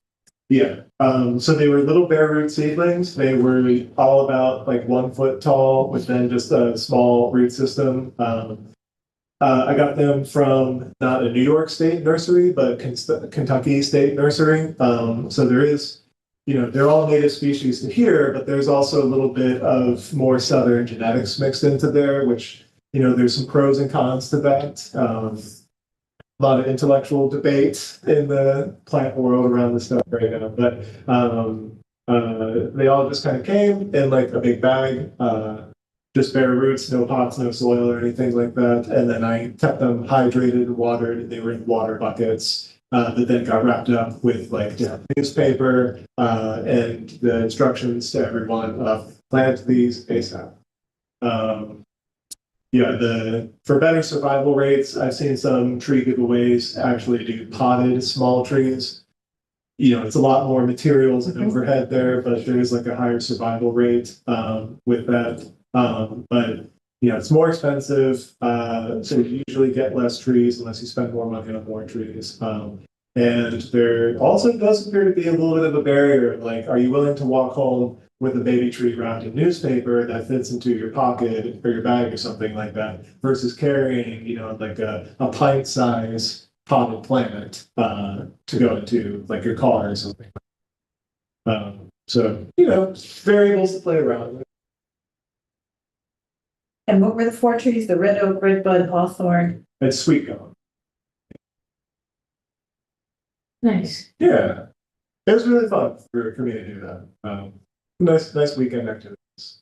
Yeah. So they were little bare root seedlings. They were all about 1 foot tall with then just a small root system. I got them from not a New York State nursery, but Kentucky State Nursery. So there is, they're all native species to here, but there's also a little bit of more southern genetics mixed into there, which there's some pros and cons to that. A lot of intellectual debate in the plant world around this stuff right now, but they all just kind of came in a big bag, just bare roots, no pots, no soil or anything like that. And then I kept them hydrated and watered, and they were in water buckets that then got wrapped up with newspaper and the instructions to everyone of plant these ASAP. For better survival rates, I've seen some tree giveaways actually do potted small trees. It's a lot more materials and overhead there, but there is a higher survival rate with that. But it's more expensive, so you usually get less trees unless you spend more money on more trees. And there also does appear to be a little bit of a barrier. Are you willing to walk home with a baby tree wrapped in newspaper that fits into your pocket or your bag or something like that, versus carrying, a pint size potted plant to go into your car or something. So variables to play around with. And what were the 4 trees? The red oak, red bud, hawthorn. It's sweet gum. Nice. Yeah. It was really fun for me to do that. Nice weekend activities.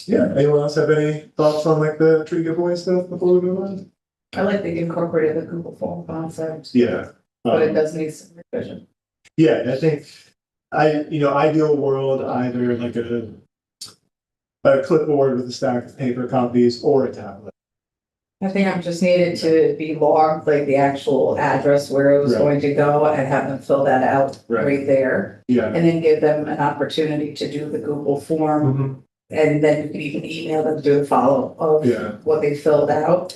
Yeah, anyone else have any thoughts on like the tree giveaway stuff before we move on? I like that you incorporated the Google form concept, Yeah. but it does need some revision. Yeah, I think ideal world, either like a clipboard with a stack of paper copies or a tablet. I think I just needed to be logged, like the actual address where it was Right. going to go and have them fill that out Right. right there. Yeah. And then give them an opportunity to do the Google form. Mhm. And then you can even email them, do a follow of Yeah. what they filled out.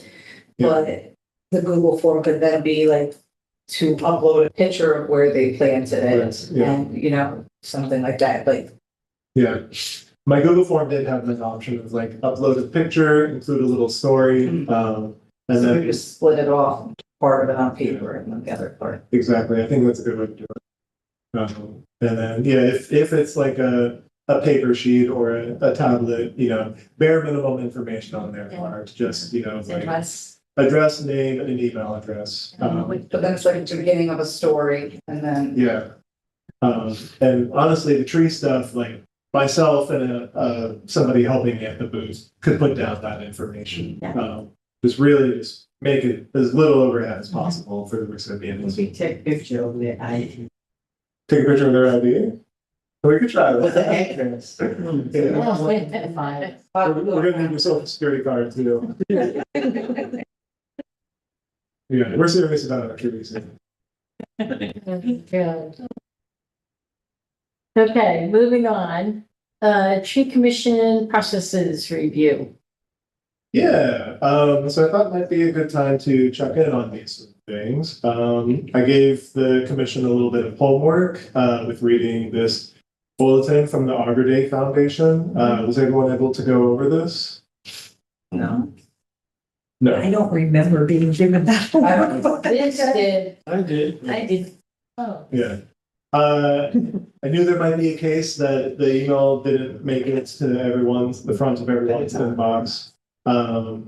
Yeah. But the Google form could then be like to upload a picture of where they planted it Right, yeah. and, something like that, like. Yeah. My Google form did have an option of like upload a picture, include a little story, and So we then just split it off, part of it on paper and then the other part. exactly. I think that's a good way to do it. And then if it's like a paper sheet or a tablet, bare minimum information on their part, just like address, name, and an email address. But then it's like the beginning of a story and then. Yeah. And honestly, the tree stuff, like myself and somebody helping me at the booth could put down that information. Just make it as little overhead as possible for the recipients. We take picture of the ID Take a picture of their ID. We could try with the that. address. Yeah. We're gonna need your social security card too. Yeah, we're serious about our trees. Good. Okay, moving on. Tree Commission processes review. Yeah, so I thought it might be a good time to check in on these things. I gave the commission a little bit of homework with reading this bulletin from the Arbor Day Foundation. Was everyone able to go over this? No, No. I don't remember being given that. I don't know. This did, I did. I did, oh, Yeah. I knew there might be a case that the email didn't make it to the front of everyone's inbox. So,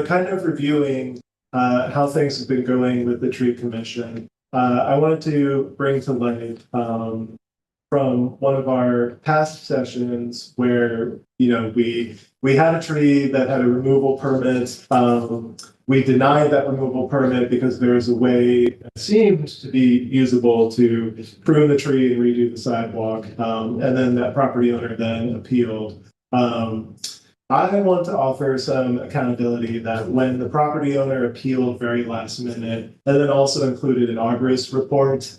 kind of reviewing, how things have been going with the tree commission. I wanted to bring to light, from one of our past sessions where, we had a tree that had a removal permit. We denied that removal permit because there's a way that seemed to be usable to prune the tree and redo the sidewalk. And then that property owner then appealed. I want to offer some accountability that when the property owner appealed very last minute, and then also included an arborist report,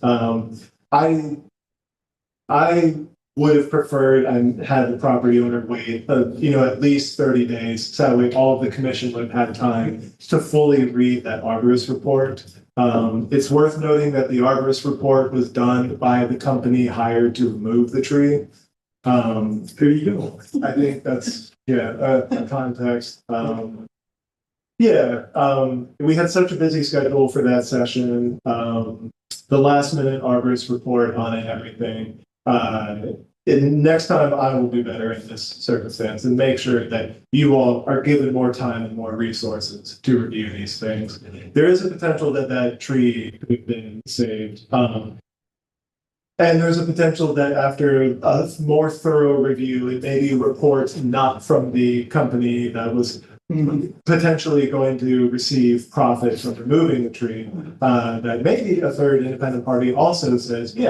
I would have preferred and had the property owner wait, at least 30 days. So that way all of the commission would have had time to fully read that arborist report. It's worth noting that the arborist report was done by the company hired to remove the tree. There you go. I think that's, a context. We had such a busy schedule for that session. The last minute arborist report on it, everything. Next time I will do better in this circumstance and make sure that you all are given more time and more resources to review these things. There is a potential that that tree could have been saved. And there's a potential that after a more thorough review, it may be a report not from the company that was potentially going to receive profit from removing the tree. That maybe a third independent party also says, we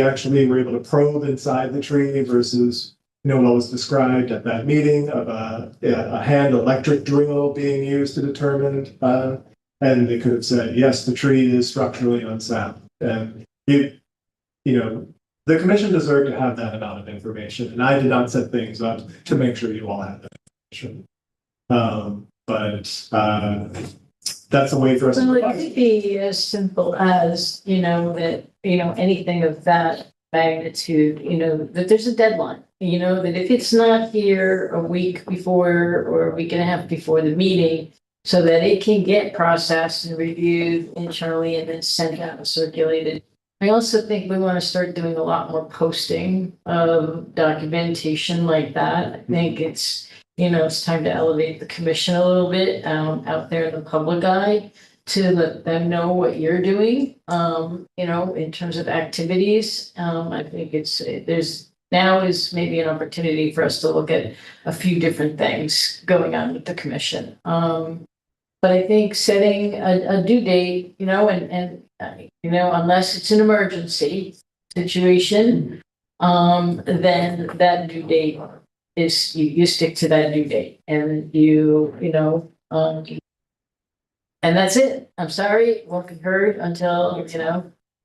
actually were able to probe inside the tree versus, what was described at that meeting of a hand electric drill being used to determine. And they could have said, yes, the tree is structurally unsound. And the commission deserved to have that amount of information, and I did not set things up to make sure you all had that information. That's a way for us well, to. it could be as simple as, that, anything of that magnitude, that there's a deadline, that if it's not here a week before or a week and a half before the meeting, so that it can get processed and reviewed internally and then sent out and circulated. I also think we want to start doing a lot more posting of documentation like that. I think it's, it's time to elevate the commission a little bit, out there in the public eye to let them know what you're doing, in terms of activities. I think now is maybe an opportunity for us to look at a few different things going on with the commission. But I think setting a due date, unless it's an emergency situation, then that due date is, you stick to that due date and and that's it. I'm sorry, it won't be heard until,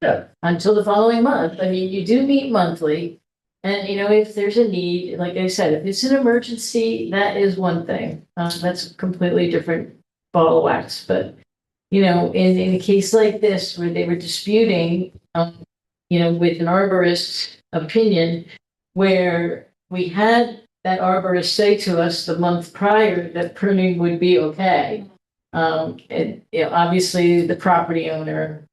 Yeah. until the following month. I mean, you do meet monthly. And, if there's a need, like I said, if it's an emergency, that is one thing. That's a completely different ball of wax. But, in a case like this where they were disputing, with an arborist's opinion, where we had that arborist say to us the month prior that pruning would be okay. Obviously the property owner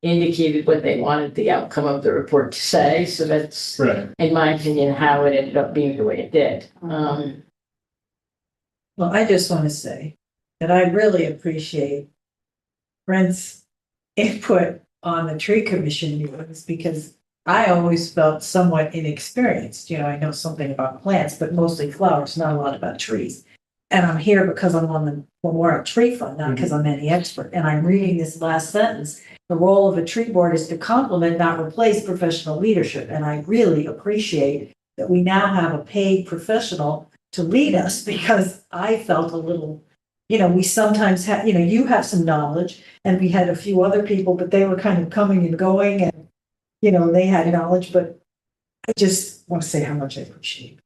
indicated what they wanted the outcome of the report to say. So that's, Right. in my opinion, how it ended up being the way it did. Well, I just want to say that I really appreciate Brent's input on the tree commission meetings because I always felt somewhat inexperienced. I know something about plants, but mostly flowers, not a lot about trees. And I'm here because I'm on the Memorial Tree Fund, not because I'm any expert. And I'm reading this last sentence. The role of a tree board is to complement, not replace professional leadership. And I really appreciate that we now have a paid professional to lead us because I felt a little, we sometimes have, you have some knowledge and we had a few other people, but they were kind of coming and going and, they had knowledge, but I just want to say how much I appreciate it.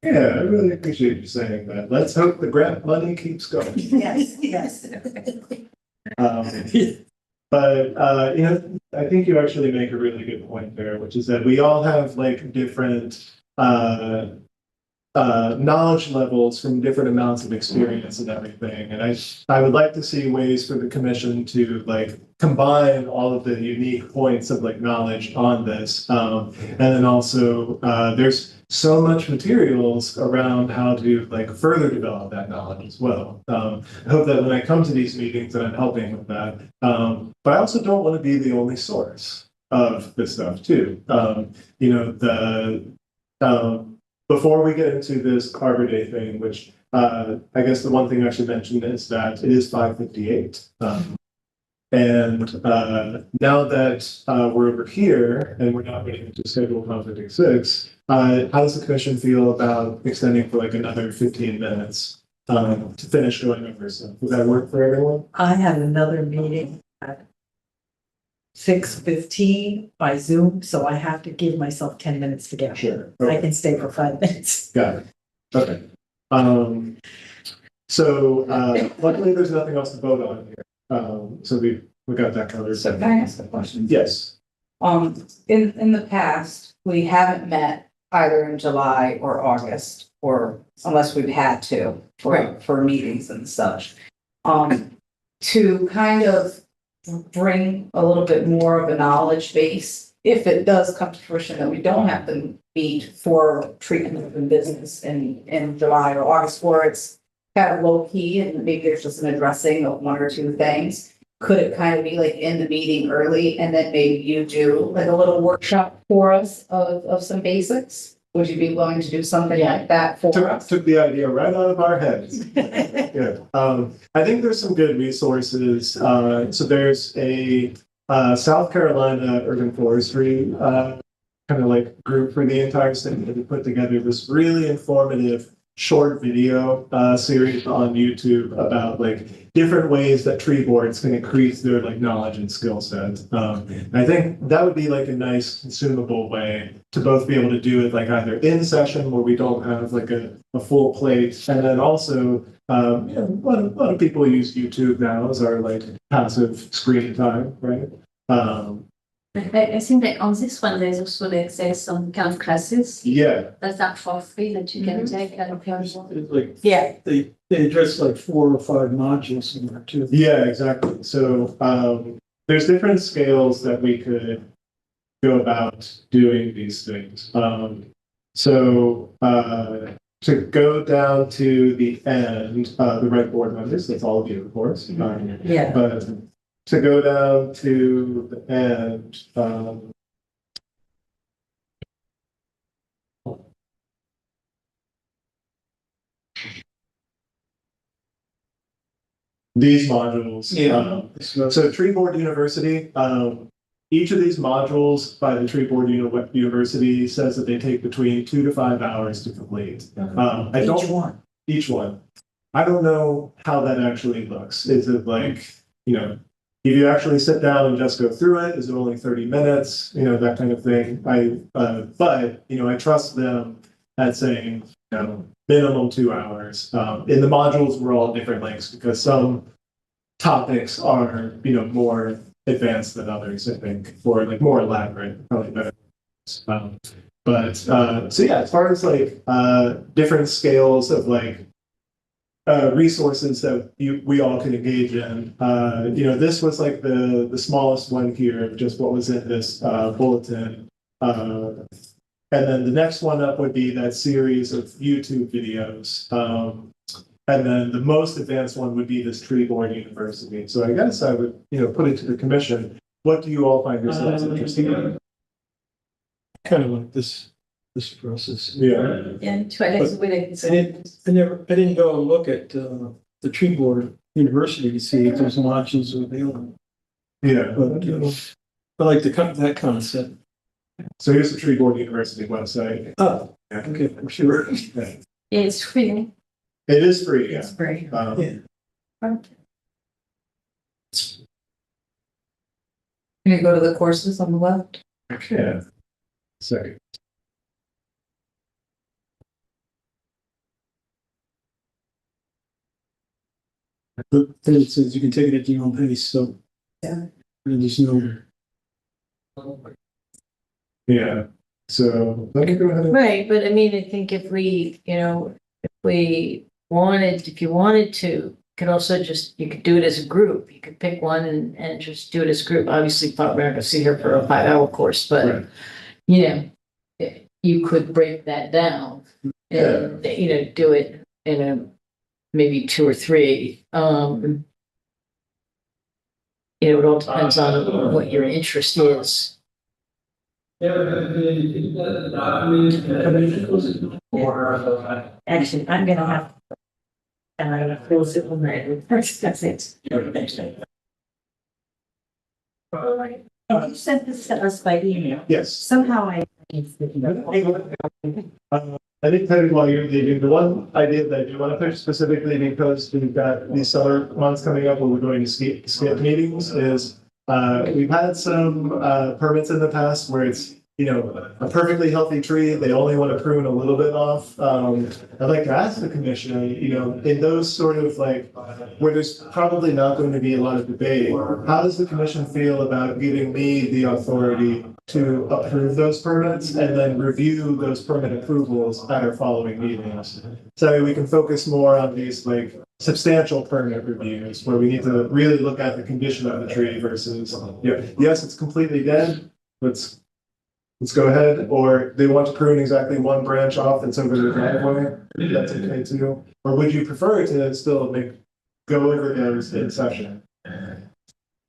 Yeah, I really appreciate you saying that. Let's hope the grant money keeps going. Yes, yes. But, I think you actually make a really good point there, which is that we all have like different, knowledge levels from different amounts of experience and everything. And I would like to see ways for the commission to like combine all of the unique points of like knowledge on this. And then also, there's so much materials around how to like further develop that knowledge as well. I hope that when I come to these meetings that I'm helping with that. But I also don't want to be the only source of this stuff too. Before we get into this Arbor Day thing, which I guess the one thing I should mention is that it is 5:58. And now that we're over here and we're not ready to schedule 5:56, how does the commission feel about extending for like another 15 minutes to finish going over stuff? Does that work for everyone? I have another meeting at 6:15 by Zoom, so I have to give myself 10 minutes to get here. I can stay for 5 minutes. Got it. Okay. So luckily there's nothing else to vote on here. So we got that covered. So can I ask a question? Yes. In the past, we haven't met either in July or August, or unless we've had to for meetings and such. To kind of bring a little bit more of a knowledge base, if it does come to fruition that we don't have to meet for treatment of business in July or August, where it's kind of low key and maybe there's just an addressing of one or two things. Could it kind of be like in the meeting early and then maybe you do like a little workshop for us of some basics? Would you be willing to do something like that for us? Took the idea right out of our heads. Yeah. I think there's some good resources. So there's a South Carolina urban forestry kind of like group for the entire state that put together this really informative short video series on YouTube about like different ways that tree boards can increase their like knowledge and skill set. And I think that would be like a nice consumable way to both be able to do it like either in session where we don't have like a full plate, and then also a lot of people use YouTube now as our like passive screen time, right? I think that on this one, there's some kind of classes Yeah. that are for free that you can take at your level. It's like, Yeah. they address like 4 or 5 modules in there too. Yeah, exactly. So there's different scales that we could go about doing these things. So to go down to the end, the right board members, that's all of you, of course. Yeah. But to go down to the end, these modules. So Tree Board University, each of these modules by the Tree Board University says that they take between 2 to 5 hours to complete. I don't Each one. each one. I don't know how that actually looks. Is it like, you know, if you actually sit down and just go through it, is it only 30 minutes? You know, that kind of thing. But, you know, I trust them at saying, you know, minimum 2 hours. In the modules, we're all different lengths because some topics are, you know, more advanced than others, I think, or like more elaborate, probably better. So yeah, as far as like different scales of like resources that we all can engage in. You know, this was like the smallest one here, of just what was in this bulletin. And then the next one up would be that series of YouTube videos. And then the most advanced one would be this Tree Board University. So I guess I would, you know, put it to the commission. What do you all find yourselves interested in? Kind of like this process. Yeah. And to Alex, I didn't go and look at the Tree Board University to see if those modules are available. Yeah. But I like that concept. So here's the Tree Board University website. Oh, okay, for sure. Yeah. it's free. It is free, yeah. It's free. Yeah. Can you go to the courses on the left? Yeah. Sorry. But then it says you can take it at your own pace, so. Yeah. And there's no. Yeah. So let me go ahead and. Right, but I mean, I think if we, you know, if you wanted to, you could also just, you could do it as a group. You could pick one and just do it as a group. Obviously, thought we were gonna sit here for a 5-hour course, but Right. you know, you could break that down and, you know, do it in a maybe 2 or 3. You know, it all depends on what your interest is. Actually, I'm gonna have. And I'm gonna close it on that. That's it. And you sent this to us by email. Yes. Somehow I. I think technically while you're leaving, the one idea that I do want to push specifically because we've got these summer months coming up where we're going to skip meetings is we've had some permits in the past where it's, you know, a perfectly healthy tree, they only want to prune a little bit off. I'd like to ask the commission, you know, in those sort of like, where there's probably not going to be a lot of debate, how does the commission feel about giving me the authority to approve those permits and then review those permit approvals at our following meetings? So we can focus more on these like substantial permit reviews where we need to really look at the condition of the tree versus, you know, yes, it's completely dead, let's go ahead, or they want to prune exactly one branch off that's over their driveway, that's okay too. Or would you prefer to still go over those in session?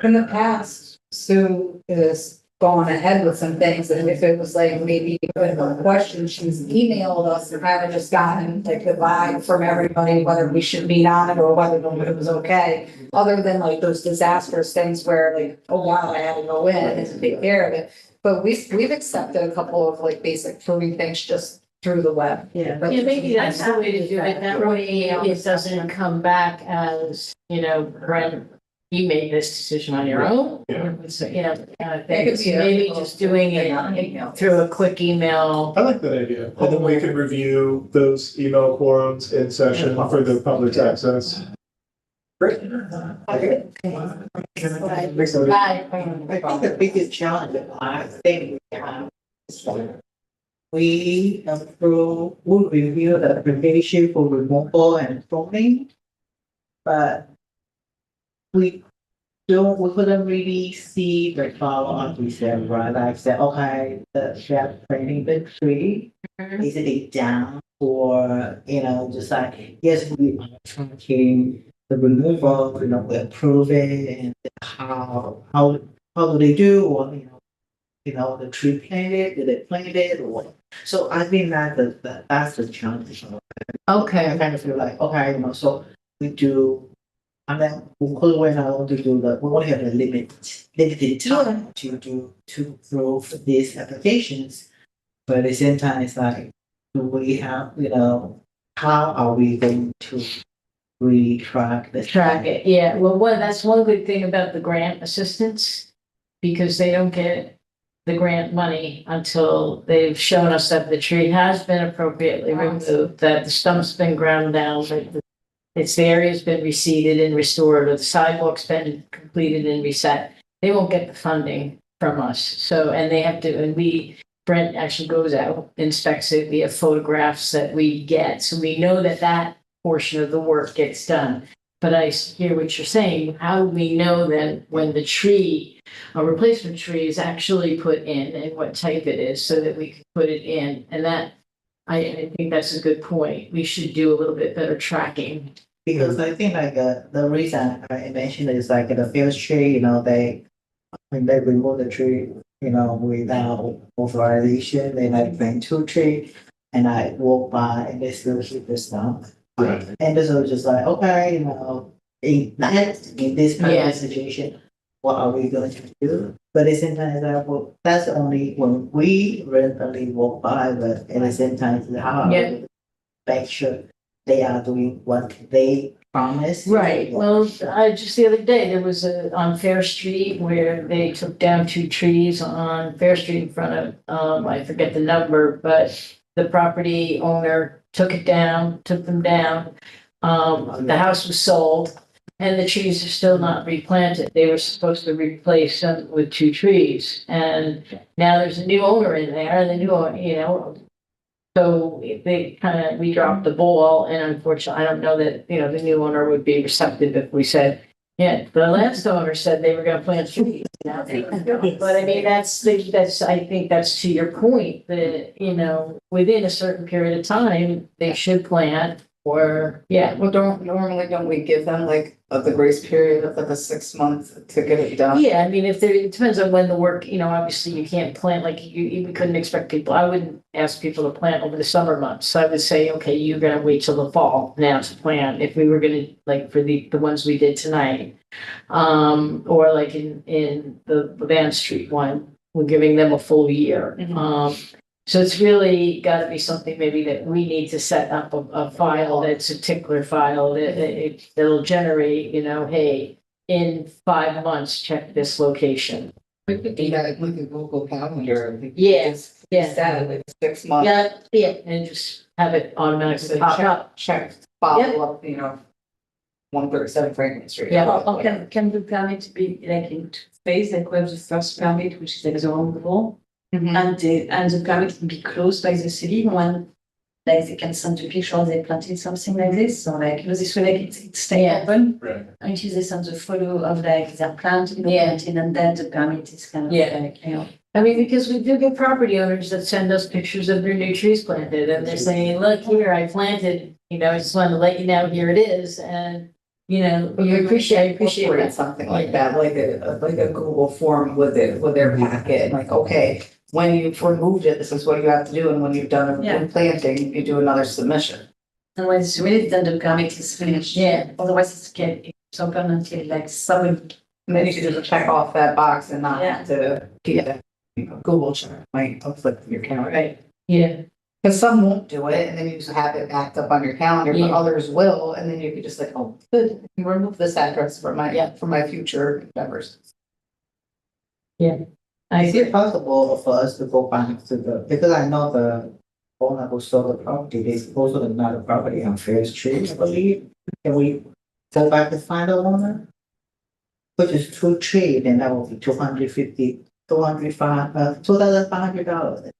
In the past, Sue has gone ahead with some things, and if it was like maybe a question, she's emailed us and kind of just gotten like the vibe from everybody, whether we should be on it or whether it was okay. Other than like those disastrous things where like, oh wow, I had to go in and take care of it. But we've accepted a couple of like basic pruning things just through the web. Yeah. But Yeah, maybe that's the way to do it. That way it doesn't come back as, you know, Brent, you made this decision on your own. Yeah. So, you know, It could be a- maybe just doing it through a quick email. I like that idea. And then we can review those email quorums in session for the public access. Great. Okay. Bye. I think the biggest challenge that I think we have is we approve, we review the application for removal and pruning. But we we couldn't really see the follow-up we said, right? Like said, okay, they're planting the tree. Is it down or, just like, yes, we are tracking the removal, we approve it and how do they do or, the tree planted, did they plant it or what? So I think that's the challenge. I Okay, kind of feel like, okay, so we do, and then because when I want to do we only have a limited time to approve these applications. But at the same time, it's like, do we have, how are we going to really track this? track it, yeah, well, that's one good thing about the grant assistance, because they don't get the grant money until they've shown us that the tree has been appropriately removed, that the stump's been ground down, that its area's been reseeded and restored, or the sidewalk's been completed and reset. They won't get the funding from us, so, and they have to, and Brent actually goes out, inspects it, we have photographs that we get, so we know that that portion of the work gets done. But I hear what you're saying, how do we know then when the tree, a replacement tree is actually put in and what type it is so that we can put it in? And that, I think that's a good point. We should do a little bit better tracking. Because I think like the reason I mentioned is like the first tree, when they remove the tree, without authorization, they like plant two tree, and I walk by and they still keep the stump. Right. And this was just like, okay, in this kind Yeah. of situation, what are we going to do? But at the same time, it's like, well, that's only when we randomly walk by, but at the same time, it's how are Yeah. we make sure they are doing what they promised? Right, well, just the other day, there was on Fair Street where they took down two trees on Fair Street in front of, I forget the number, but the property owner took them down. The house was sold and the trees are still not replanted. They were supposed to replace them with two trees. And now there's a new owner in there and the new owner, so we dropped the ball and unfortunately, I don't know that, the new owner would be receptive if we said, yeah, the last owner said they were gonna plant trees. But I mean, that's, I think that's to your point, that, within a certain period of time, they should plant or, yeah. Well, don't we give them like the grace period of like a 6 months to get it done? Yeah, I mean, it depends on when the work, obviously you can't plant, like you couldn't expect people, I wouldn't ask people to plant over the summer months. I would say, okay, you're gonna wait till the fall now to plant, if we were gonna, like for the ones we did tonight. Or like in the Van Street one, we're giving them a full year. So it's really gotta be something maybe that we need to set up a file that's a tickler file that'll generate, hey, in 5 months, check this location. We could do that with a Google Calendar. Yes, yeah. Set like 6 months. Yeah, and just have it automatically pop up. Check, follow up, 137 Franklin Street. Yeah. Or can the permit be like in two phases, like we have the first permit, which is like the removal, and the permit can be closed by the city when like they can send a picture they planted something like this, so like, this way like it's stay Yeah. open Right. until they send the photo of like their plant, Yeah. planted, and then the permit is kind of Yeah. like, I mean, because we do get property owners that send us pictures of their new trees planted and they're saying, look, here, I planted, I just wanted to let you know, here it is, and, I appreciate Incorporate that. something like that, like a Google form with their packet, like, okay, when you've removed it, this is what you have to do, and when you've done Yeah. a planting, you do another submission. and when it's ready, then the permit is finished. Yeah. Otherwise it's open until like someone. And then you can just check off that box and not Yeah. have to get that, Google check, like, click your calendar. Right, yeah, Because some won't do it, and then you just have it backed up on your calendar, but Yeah. others will, and then you could just like, oh, good, you remove this address for my future endeavors. I Is agree. it possible for us to go back to because I know the owner who sold the property, there's also another property on Fair Street, I believe. Can we go back to find the owner? Which is two tree, then that will be $2,500.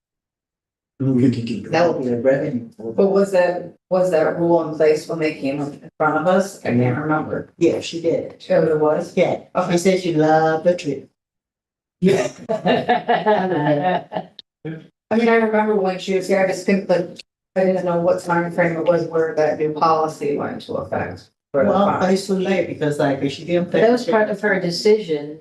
We can keep That would be a revenue. But was that rule in place when they came in front of us? I can't remember. Yeah, she did. Oh, it was? Yeah, she said she loved the tree. Yeah. I mean, I remember when she was here, I just think that I didn't know what time frame it was where that new policy went into effect. for the Well, fine. it's too late because like she didn't. But that was part of her decision.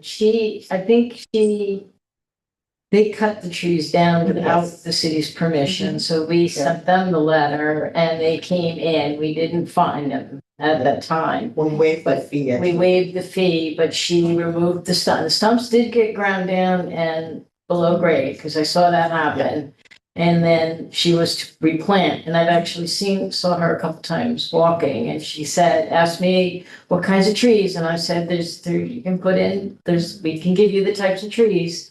They cut the trees down without Yes. the city's permission, so we sent them the letter and they came in. We didn't fine them at that time. We wait for the fee. We waived the fee, but she removed the stumps. The stumps did get ground down and below grade, because I saw that happen. And then she was to replant, and I've actually saw her a couple times walking, and she asked me what kinds of trees, and I said, you can put in, we can give you the types of trees.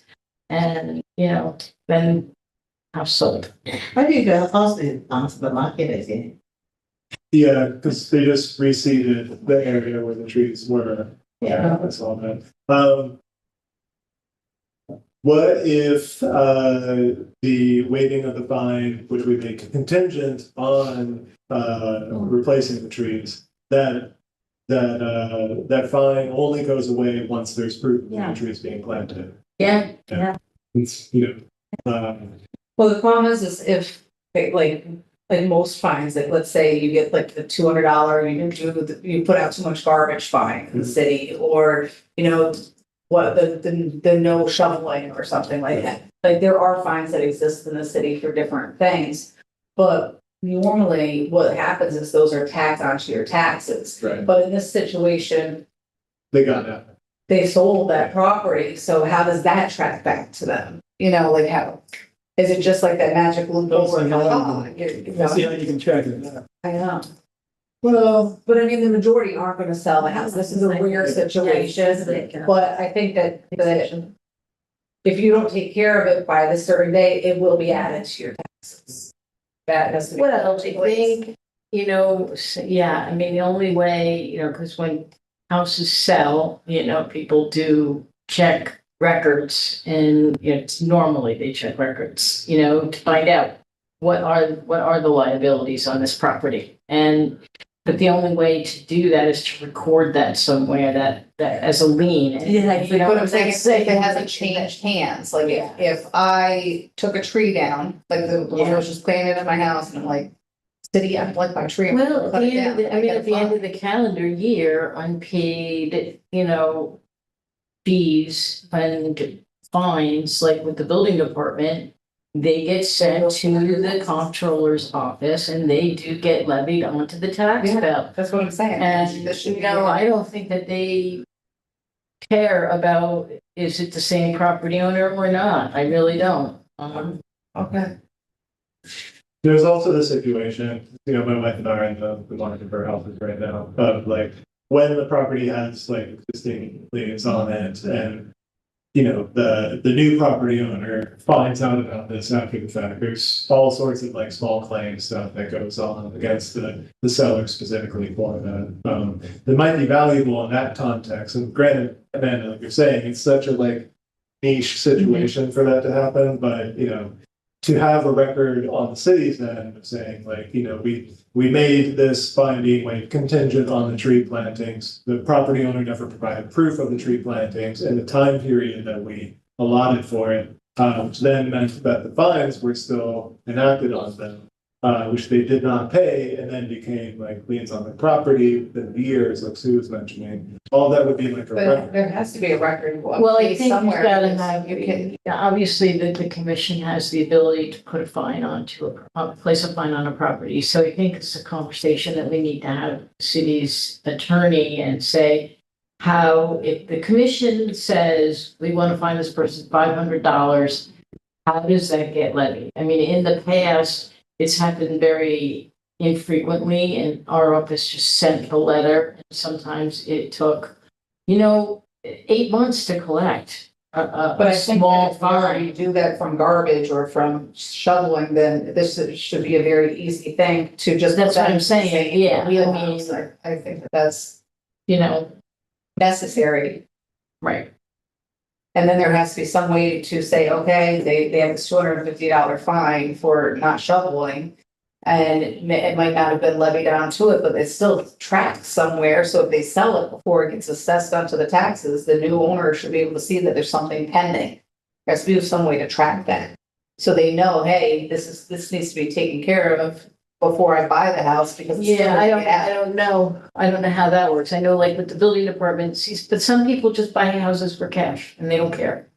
And, then I've sold. How do you go also onto the market again? Yeah, because they just reseeded the area where the trees were. Yeah. I saw that. What if, the waiving of the fine, which we make contingent on, replacing the trees, that fine only goes away once there's proof of the trees being planted. Yeah, It's, Well, the problem is if, like most fines, like let's say you get like the $200, you put out too much garbage fine in the city, or, what, the no shoveling or something like that. Like there are fines that exist in the city for different things, but normally what happens is those are tacked onto your taxes. right, But in this situation, they got that. they sold that property, so how does that track back to them? Like how, is it just like that magic loophole? Don't see how where, see how you can track it. I know. Well, but I mean, the majority aren't gonna sell the house. This is a rare situation, but I think that if you don't take care of it by this certain day, it will be added to your taxes. That has to be. well, I think, I mean, the only way, because when houses sell, people do check records, and normally they check records, to find out what are the liabilities on this property. But the only way to do that is to record that somewhere, that as a lien. And, But I'm saying if it hasn't like, changed hands, like if I took a tree down, like the one I was just planted in my house and I'm like, city, I'd like my tree. I'm gonna Well, at cut the it end of down. the, I get a at the end fine. of the calendar year, unpaid, fees and fines, like with the building department, they get sent to the comptroller's office and they do get levied onto the tax Yeah. bill. That's what I'm saying. And, This should be- I don't think that they care about, is it the same property owner or not? I really don't. Okay. There's also the situation, my wife and I are in the market for houses right now, of like, when the property has like existing liens on it and, the new property owner finds out about this after the fact, there's all sorts of like small claim stuff that goes on against the seller specifically for that. That might be valuable in that context, and granted, Amanda, like you're saying, it's such a like niche situation for that to happen, but, to have a record on the city's end of saying like, we made this fine being waived contingent on the tree plantings. The property owner never provided proof of the tree plantings and the time period that we allotted for it. Which then meant that the fines were still enacted on them, which they did not pay, and then became like liens on the property within years, like Sue was mentioning. All that would be like a But record. there has to be a record. Well, I think you've somewhere. gotta have, obviously, the commission has the ability to put a fine place a fine on a property. So I think it's a conversation that we need to have the city's attorney and say, if the commission says, we want to fine this person $500, how does that get levied? I mean, in the past, it's happened very infrequently, and our office just sent the letter. Sometimes it took, 8 months to collect a But I think small that if we already fine. do that from garbage or from shoveling, then this should be a very easy thing to just. That's what I'm saying, yeah, I Wheelhouse. mean- I think that that's You know, necessary. right. And then there has to be some way to say, okay, they have this $250 fine for not shoveling. And it might not have been levied onto it, but it's still tracked somewhere, so if they sell it before it gets assessed onto the taxes, the new owner should be able to see that there's something pending. There has to be some way to track that, so they know, hey, this needs to be taken care of before I buy the house, because. it's Yeah, I still- don't know. I don't know how that works. I know like with the building department, but some people just buy houses for cash and they don't care.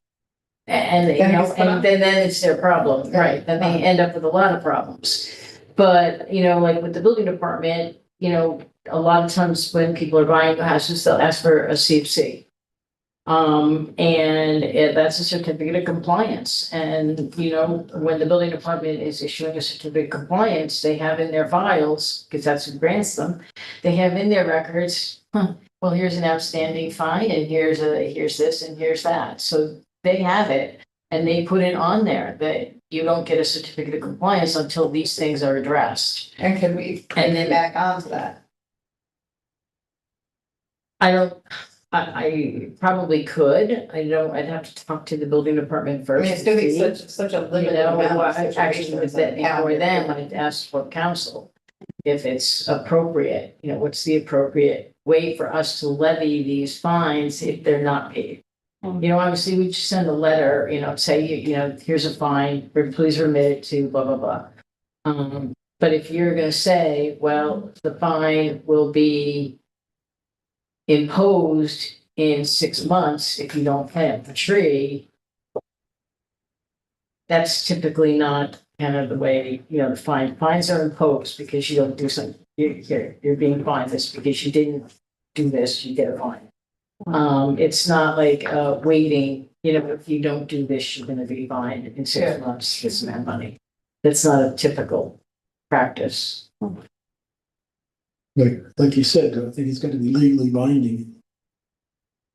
And, you Then know, it's fine. and then it's their problem, right? Then they end up with a lot of problems. But, you know, like with the building department, you know, a lot of times when people are buying houses, they'll ask for a CFC. That's a certificate of compliance. And, you know, when the building department is issuing a certificate of compliance, they have in their files, because that's who grants them, they have in their records, well, here's an outstanding fine and here's this and here's that. So they have it and they put it on there that you don't get a certificate of compliance until these things are addressed. And can we And then- back onto that? I probably could. I'd have to talk to the building department I first. mean, it's gonna be to see. such a You limited know, amount well, of I actually situations was that that before happen. then, I'd ask for counsel. If it's appropriate, you know, what's the appropriate way for us to levy these fines if they're not paid? You know, obviously, we just send a letter, you know, say, you know, here's a fine, please remit it to blah, blah, blah. But if you're gonna say, well, the fine will be imposed in 6 months if you don't plant the tree, that's typically not kind of the way, you know, the fines are imposed because you don't do something. You're being fined this because you didn't do this, you get a fine. It's not like waiting, you know, if you don't do this, you're gonna be fined in 6 months, this amount of money. That's not a typical practice. Like you said, I think it's gonna be legally binding.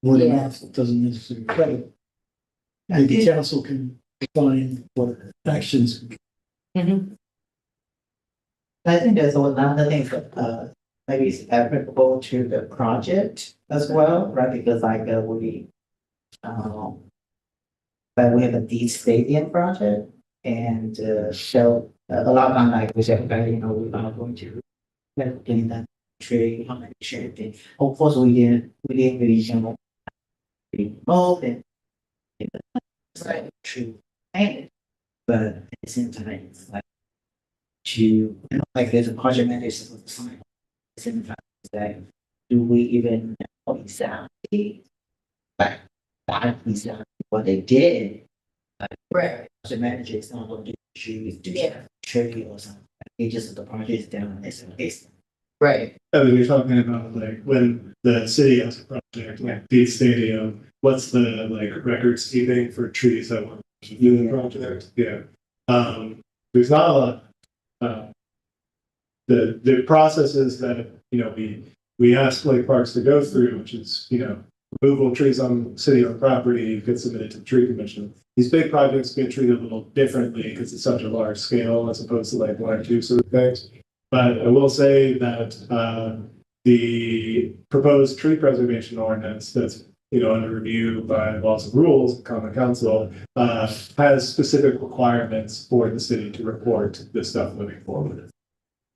Word of Yeah. mouth doesn't necessarily. Maybe council can define what actions. I think there's another thing that, maybe it's applicable to the project as well, right? Because like, but we have a D stadium project and, so a lot of time, like we said, okay, you know, we are going to in that tree, how many tree, of course, we didn't really, you know, be involved in the tree planted, but at the same time, it's like to, you know, like there's a project manager of the sign. Same time, that do we even know exactly like that exactly what they did? Right. The manager is not going to choose to Yeah. tree or something. They just the project is down as a case. Right. I mean, you're talking about like when the city has a project, like the stadium, what's the like records keeping for trees that were in the project? Yeah. There's not a lot. The processes that, you know, we ask Lake Parks to go through, which is, you know, removal of trees on city-owned property, get submitted to the tree commission. These big projects get treated a little differently because it's such a large scale as opposed to like 1 or 2 sort of things. But I will say that the proposed tree preservation ordinance that's, you know, under review by laws and rules, common council, has specific requirements for the city to report this stuff moving forward.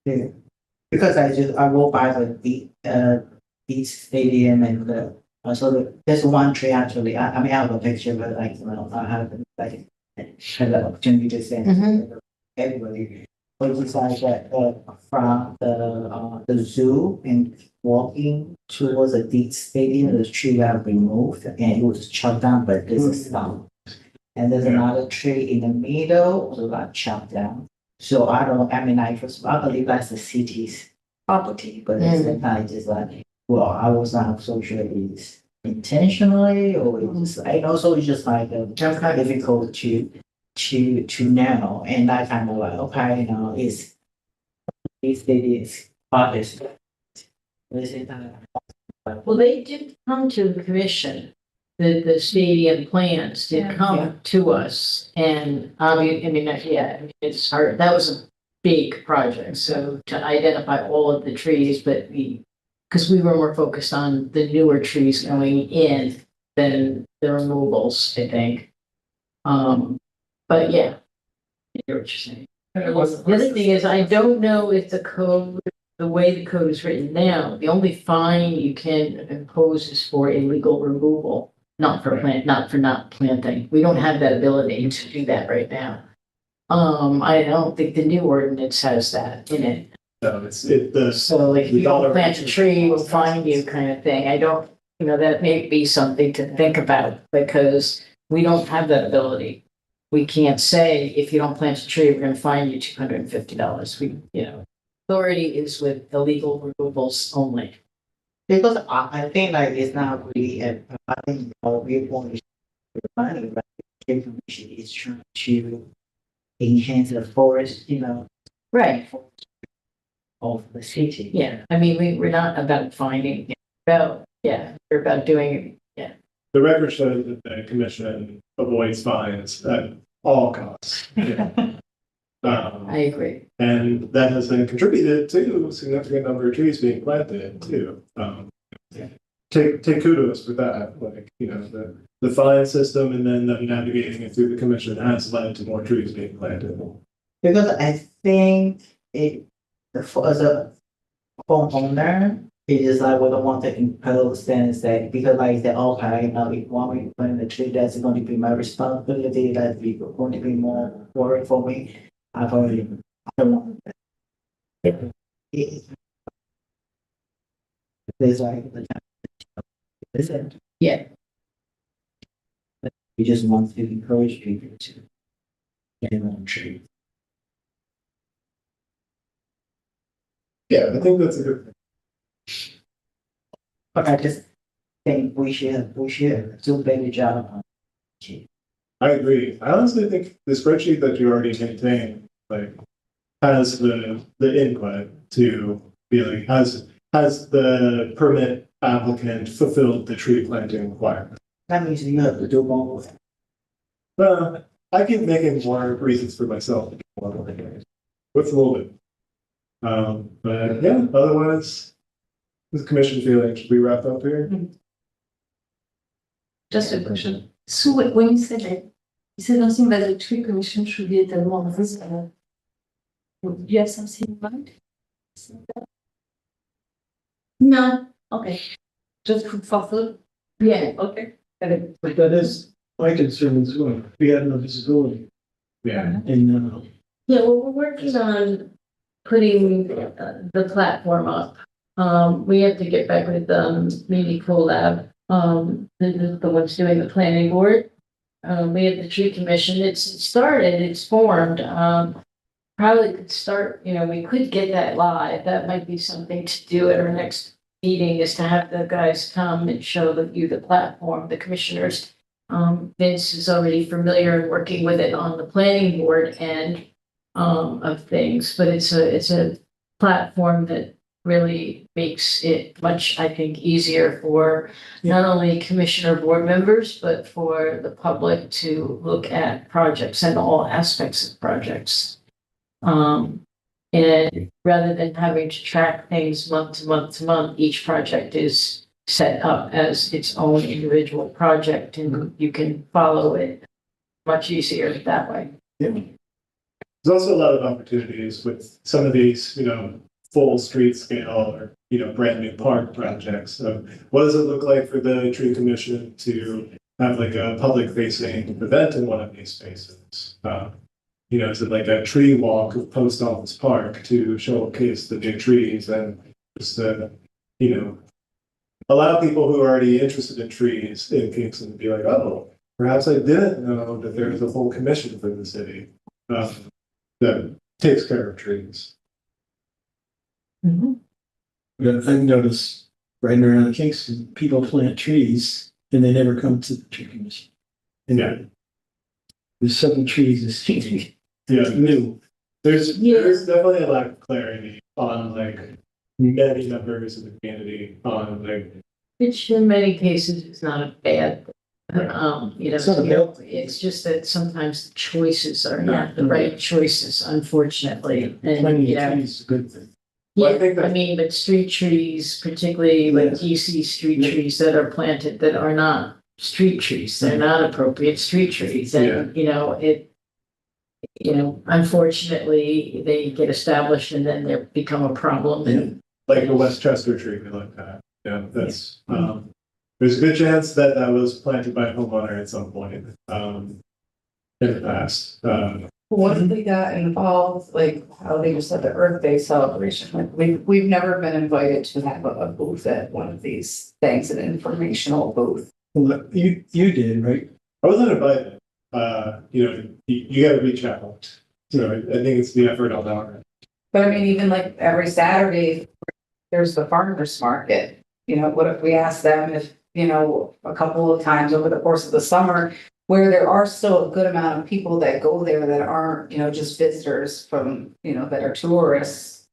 Yeah. Because I walk by the beach stadium and there's one tree actually. I mean I have a picture, but like, you know, I haven't like had the opportunity to send everybody. But it's like from the zoo and walking towards the beach stadium, the tree got removed and it was chopped down, but there's a stump. And there's another tree in the middle, also got chopped down. So I don't, I mean, I believe that's the city's property, but at the same time, just like, well, I was not so sure it's intentionally or it's just, and also it's just like difficult to know. And I kind of like, okay, you know, it's obvious. Well, they did come to the commission, the stadium plans did Yeah. come to us. And I mean, yeah, it's hard, that was a big project, so to identify all of the trees, but because we were more focused on the newer trees going in. than the removals, I think. But yeah. I hear what you're saying. The other thing is, I don't know if the way the code is written now, the only fine you can impose is for illegal removal, not for not planting. We don't have that ability to do that right now. I don't think the new ordinance has that in it. So the So like if you don't plant a tree, we'll fine you kind of thing. I don't, that may be something to think about because we don't have that ability. We can't say, if you don't plant a tree, we're gonna fine you $250. Authority is with illegal removals only. Because I think like it's not really, I think we want to money, but the commission is trying to enhance the forest, Right. of the city. Yeah, I mean, we're not about finding, we're about doing, The record shows that the commission avoids fines at all costs. I agree. And that has been contributed to a significant number of trees being planted too. Take kudos for that, the fine system and then them navigating it through the commission has led to more trees being planted. Because I think as a homeowner, it is like we don't want to impose things that, because like they all okay, if one we plant the tree, that's going to be my responsibility, that's going to be more work for me. I don't want that. There's like listen. Yeah. We just want to encourage people to get on tree. Yeah, I think that's a good thing. But I just think we should do a better job on it. I agree. I honestly think the spreadsheet that you already maintain, has the input to be like, has the permit applicant fulfilled the tree planting requirement? That means you have to do more with it. Well, I keep making more reasons for myself. What's a little bit? But yeah, otherwise, the commission feeling, should we wrap up here? Just a question. So when you said that, you said something that the tree commission should be at more visible. Do you have something in mind? No, okay. Just food for thought? Yeah, okay. But that is my concern as well. We have no visibility Yeah. and, Yeah, well, we're working on putting the platform up. We have to get back with Media Collab, the ones doing the planning board. We have the tree commission, it's started, it's formed, probably could start, we could get that live, that might be something to do at our next meeting, is to have the guys come and show you the platform, the commissioners. Vince is already familiar and working with it on the planning board end of things, but it's a platform that really makes it much, I think, easier for not only commissioner board members, but for the public to look at projects and all aspects of projects. And rather than having to track things month to month to month, each project is set up as its own individual project and you can follow it much easier that way. There's also a lot of opportunities with some of these, full street scale or, brand new park projects. So what does it look like for the tree commission to have like a public facing event in one of these spaces? Is it like a tree walk of Post Office Park to showcase the new trees and just, allow people who are already interested in trees in Kingston to be like, oh, perhaps I didn't know that there's a whole commission for the city that takes care of trees. I've noticed right around Kingston, people plant trees and they never come to the tree commission. And Yeah. There's several trees that seem to be Yeah, new. there's definitely a lack of clarity on many members of the community on Which in many cases is not a bad, It's not a bad thing. it's just that sometimes the choices are not the right choices, unfortunately. And, Planting trees is a good thing. Well, I yeah, think that- I mean, but street trees, particularly like DC street Yeah. trees that are planted that are not street trees. They're not appropriate street trees. And, you know, unfortunately, they get established and then they become a problem. And Like the Westchester tree, we looked at. Yeah, that's, there's a good chance that that was planted by a homeowner at some point, in the past. What if we got involved, like how they just had the Earth Day celebration, like we've never been invited to have a booth at one of these things, an informational booth. Well, you did, right? I wasn't invited, you gotta reach out. So I think it's the effort on our end. But I mean, even like every Saturday, there's the farmer's market. You know, what if we ask them if, a couple of times over the course of the summer, where there are still a good amount of people that go there that aren't, just visitors from, that are tourists.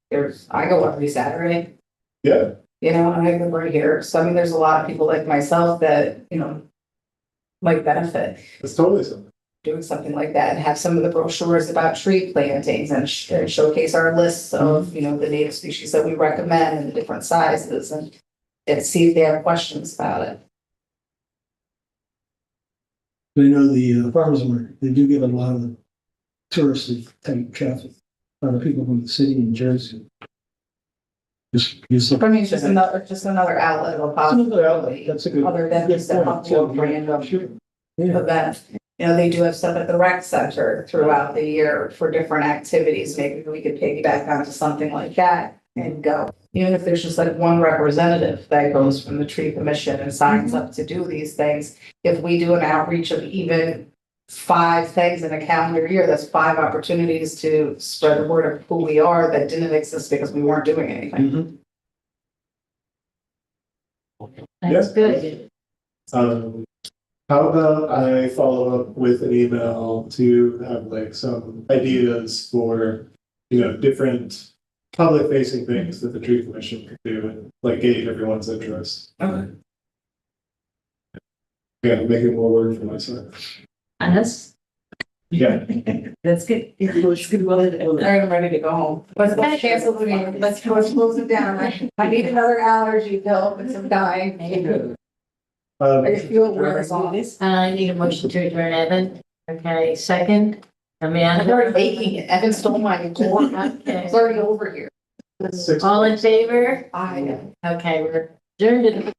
I go every Saturday, Yeah, and I live right here. So I mean, there's a lot of people like myself that, might benefit it's totally something. doing something like that and have some of the brochures about tree plantings and showcase our lists of, the native species that we recommend and the different sizes and see if they have questions about it. I know the farmers market, they do get a lot of touristy type traffic, a lot of people from the city and Jersey. Just. I mean, it's just another outlet of possibility, That's a good. other than just a couple of random Sure. Yeah, events. They do have stuff at the rec center throughout the year for different activities. Maybe we could piggyback onto something like that and go. Even if there's just like one representative that goes from the tree commission and signs up to do these things. If we do an outreach of even 5 things in a calendar year, that's 5 opportunities to spread the word of who we are that didn't exist because we weren't doing anything. that's good. How about I follow up with an email to have like some ideas for, different public facing things that the tree commission could do and like gauge everyone's interest. Okay. Yeah, make it more work for myself. And that's That's good. All right, I'm ready to go home. Let's cancel the meeting. Let's close it down. I need another allergy pill and some dying. I feel worse on this. I need a motion to adjourn, Evan. Okay, second, Amanda. I'm already baking it. Evan stole my corn. Okay. It's already over here. All in favor? I Okay, we're adjourned at